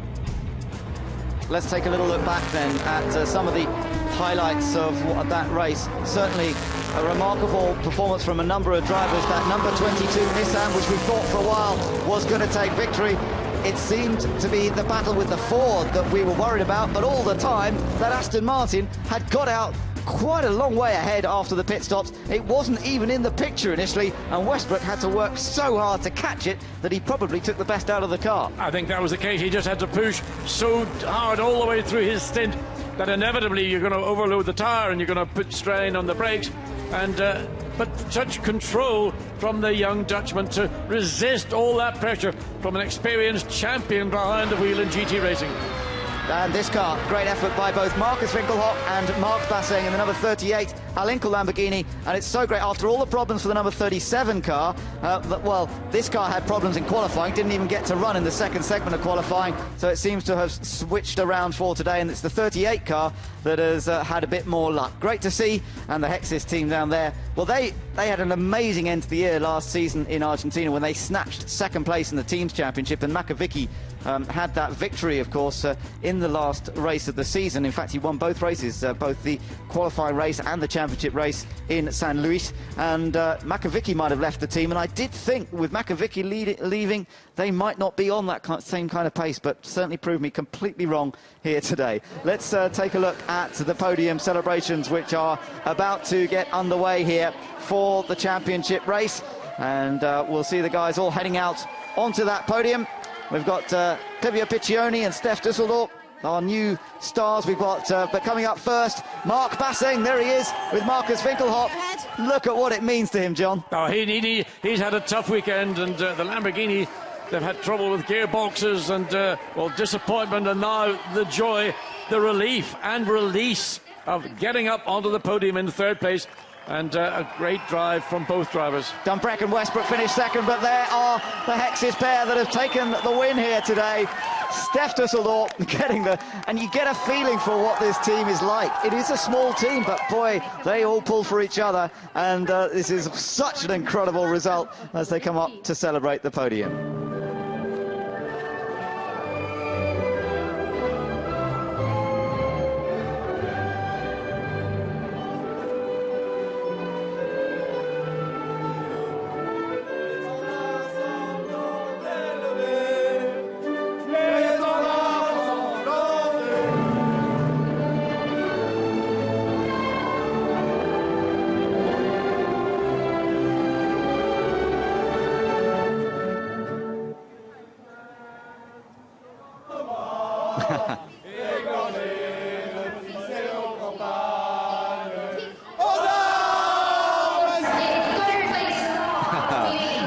Let's take a little look back then at some of the highlights of that race. Certainly a remarkable performance from a number of drivers. That number 22 Nissan, which we thought for a while was going to take victory, it seemed to be the battle with the Ford that we were worried about, but all the time that Aston Martin had got out quite a long way ahead after the pit stops. It wasn't even in the picture initially, and Westbrook had to work so hard to catch it that he probably took the best out of the car. I think that was the case. He just had to push so hard all the way through his stint that inevitably you're going to overload the tyre and you're going to put strain on the brakes. And but such control from the young Dutchman to resist all that pressure from an experienced champion behind the wheel in GT racing. And this car, great effort by both Marcus Winkelhock and Mark Basseng in the number 38 Alinco Lamborghini, and it's so great after all the problems for the number 37 car. Well, this car had problems in qualifying, didn't even get to run in the second segment of qualifying, so it seems to have switched around for today, and it's the 38 car that has had a bit more luck. Great to see, and the Hexis team down there, well, they had an amazing end to the year last season in Argentina when they snatched second place in the Teams Championship, and Makovic had that victory, of course, in the last race of the season. In fact, he won both races, both the qualifying race and the championship race in San Luis. And Makovic might have left the team, and I did think with Makovic leaving, they might not be on that same kind of pace, but certainly proved me completely wrong here today. Let's take a look at the podium celebrations, which are about to get underway here for the championship race. And we'll see the guys all heading out onto that podium. We've got Clivio Piccioni and Steph Dusseldorf, our new stars. We've got, but coming up first, Mark Basseng. There he is with Marcus Winkelhock. Look at what it means to him, John. Oh, he's had a tough weekend, and the Lamborghini, they've had trouble with gearboxes and, well, disappointment, and now the joy, the relief and release of getting up onto the podium in third place. And a great drive from both drivers. Dunbrek and Westbrook finished second, but there are the Hexis pair that have taken the win here today. Steph Dusseldorf getting and you get a feeling for what this team is like. It is a small team, but boy, they all pull for each other, and this is such an incredible result as they come up to celebrate the podium.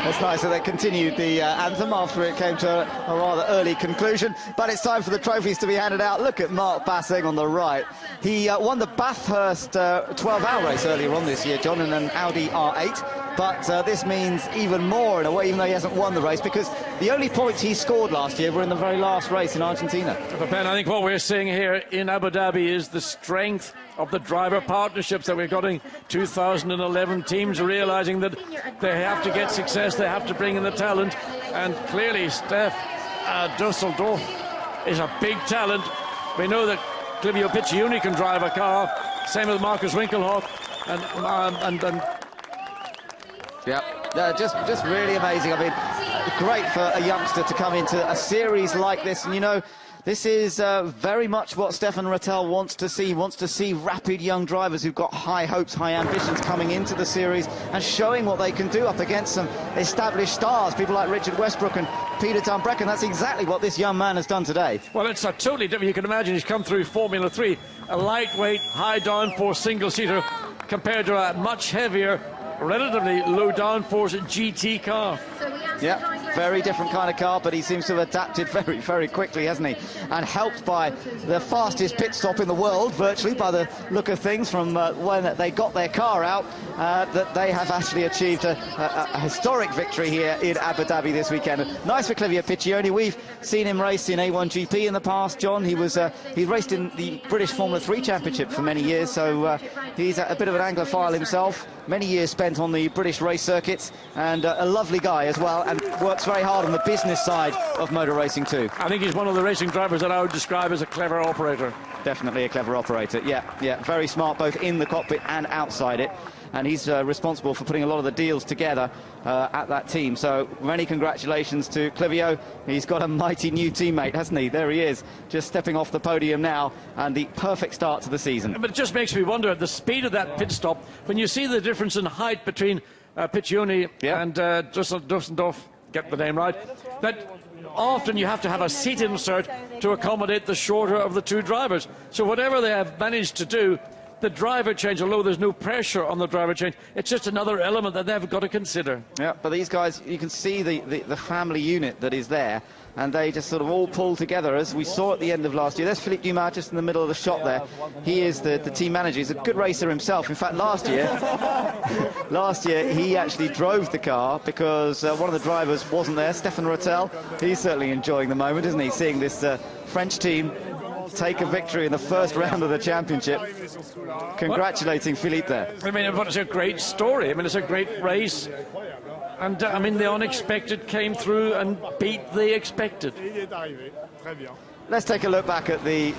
It's nice that they continued the anthem after it came to a rather early conclusion, but it's time for the trophies to be handed out. Look at Mark Basseng on the right. He won the Bathurst 12-hour race earlier on this year, John, in an Audi R8. But this means even more in a way, even though he hasn't won the race, because the only points he scored last year were in the very last race in Argentina. But Ben, I think what we're seeing here in Abu Dhabi is the strength of the driver partnerships that we're getting. 2011 teams realizing that they have to get success, they have to bring in the talent, and clearly Steph Dusseldorf is a big talent. We know that Clivio Piccioni can drive a car, same with Marcus Winkelhock, and yeah, just really amazing. I mean, great for a youngster to come into a series like this. And, you know, this is very much what Stefan Rattel wants to see. He wants to see rapid young drivers who've got high hopes, high ambitions coming into the series and showing what they can do up against some established stars, people like Richard Westbrook and Peter Dunbrek, and that's exactly what this young man has done today. Well, it's a totally different. You can imagine he's come through Formula 3, a lightweight, high downforce single-seater compared to a much heavier, relatively low downforce GT car. Yeah, very different kind of car, but he seems to have adapted very, very quickly, hasn't he? And helped by the fastest pit stop in the world, virtually, by the look of things, from when they got their car out, that they have actually achieved a historic victory here in Abu Dhabi this weekend. Nice for Clivio Piccioni. We've seen him race in A1GP in the past, John. He raced in the British Formula 3 Championship for many years, so he's a bit of an Anglophile himself. Many years spent on the British race circuits, and a lovely guy as well, and works very hard on the business side of motor racing too. I think he's one of the racing drivers that I would describe as a clever operator. Definitely a clever operator, yeah, very smart both in the cockpit and outside it, and he's responsible for putting a lot of the deals together at that team. So many congratulations to Clivio. He's got a mighty new teammate, hasn't he? There he is, just stepping off the podium now, and the perfect start to the season. But it just makes me wonder at the speed of that pit stop, when you see the difference in height between Piccioni and Dusseldorf, get the name right, that often you have to have a seat insert to accommodate the shorter of the two drivers. So whatever they have managed to do, the driver change, although there's no pressure on the driver change, it's just another element that they've got to consider. Yeah, but these guys, you can see the family unit that is there. and they just sort of all pull together, as we saw at the end of last year. There's Philippe Dumas just in the middle of the shot there. He is the team manager. He's a good racer himself. In fact, last year he actually drove the car because one of the drivers wasn't there, Stefan Rattel. He's certainly enjoying the moment, isn't he, seeing this French team take a victory in the first round of the championship. Congratulating Philippe there. I mean, it's a great story. I mean, it's a great race. And, I mean, the unexpected came through and beat the expected. Let's take a look back at the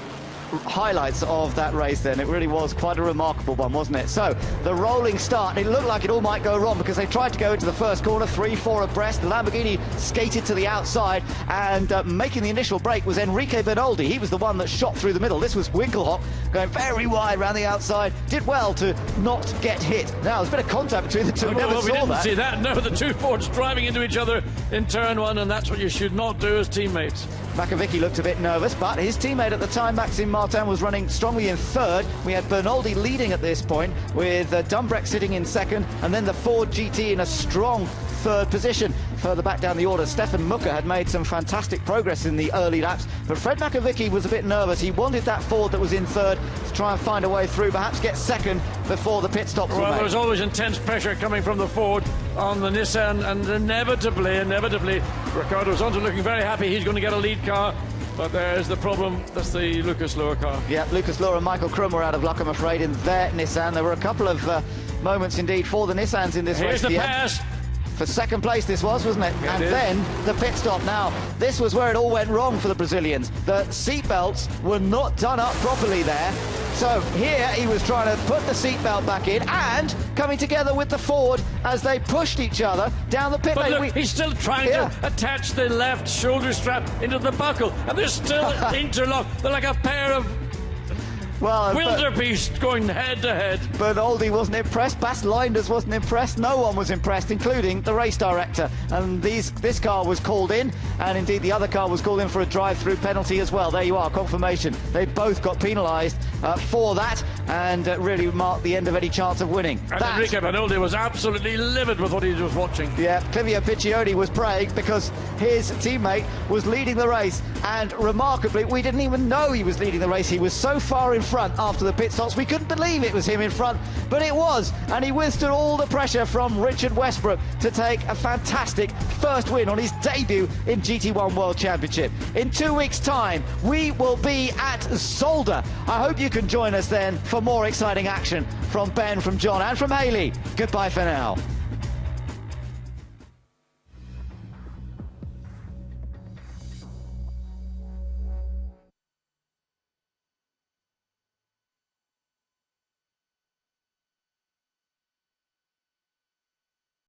highlights of that race then. It really was quite a remarkable one, wasn't it? So the rolling start, it looked like it all might go wrong because they tried to go into the first corner, 3-4 abreast. The Lamborghini skated to the outside, and making the initial break was Enrique Bernoldi. He was the one that shot through the middle. This was Winkelhock going very wide around the outside, did well to not get hit. Now there's a bit of contact between the two. We didn't see that. No, the two Fords driving into each other in turn one, and that's what you should not do as teammates. Makovic looked a bit nervous, but his teammate at the time, Maxime Martin, was running strongly in third. We had Bernoldi leading at this point, with Dumbreck sitting in second, and then the Ford GT in a strong third position. Further back down the order, Stefan Mucker had made some fantastic progress in the early laps, but Fred Makovic was a bit nervous. He wanted that Ford that was in third to try and find a way through, perhaps get second before the pit stops were made. There was always intense pressure coming from the Ford on the Nissan, and inevitably, Riccardo Zonta looking very happy. He's going to get a lead car. But there's the problem. That's the Lucas Luhr car. Yeah, Lucas Luhr and Michael Krum were out of luck, I'm afraid, in their Nissan. There were a couple of moments indeed for the Nissans in this race. Here's the pass. For second place this was, wasn't it? Yeah, and then the pit stop. Now, this was where it all went wrong for the Brazilians. The seatbelts were not done up properly there. So here he was trying to put the seatbelt back in and coming together with the Ford as they pushed each other down the pit lane. But look, he's still trying to attach the left shoulder strap into the buckle, and they're still interlocked. They're like a pair of wildebeest going head to head. Bernoldi wasn't impressed, Bas Linders wasn't impressed, no one was impressed, including the race director. And this car was called in, and indeed the other car was called in for a drive-through penalty as well. There you are, confirmation. They both got penalised for that, and really marked the end of any chance of winning. And Enrique Bernoldi was absolutely livid with what he was watching. Yeah, Clivio Piccioni was praying because his teammate was leading the race, and remarkably, we didn't even know he was leading the race. He was so far in front after the pit stops, we couldn't believe it was him in front, but it was, and he withstood all the pressure from Richard Westbrook to take a fantastic first win on his debut in GT1 World Championship. In 2 weeks' time, we will be at Zolder. I hope you can join us then for more exciting action from Ben, from John, and from Hayley. Goodbye for now.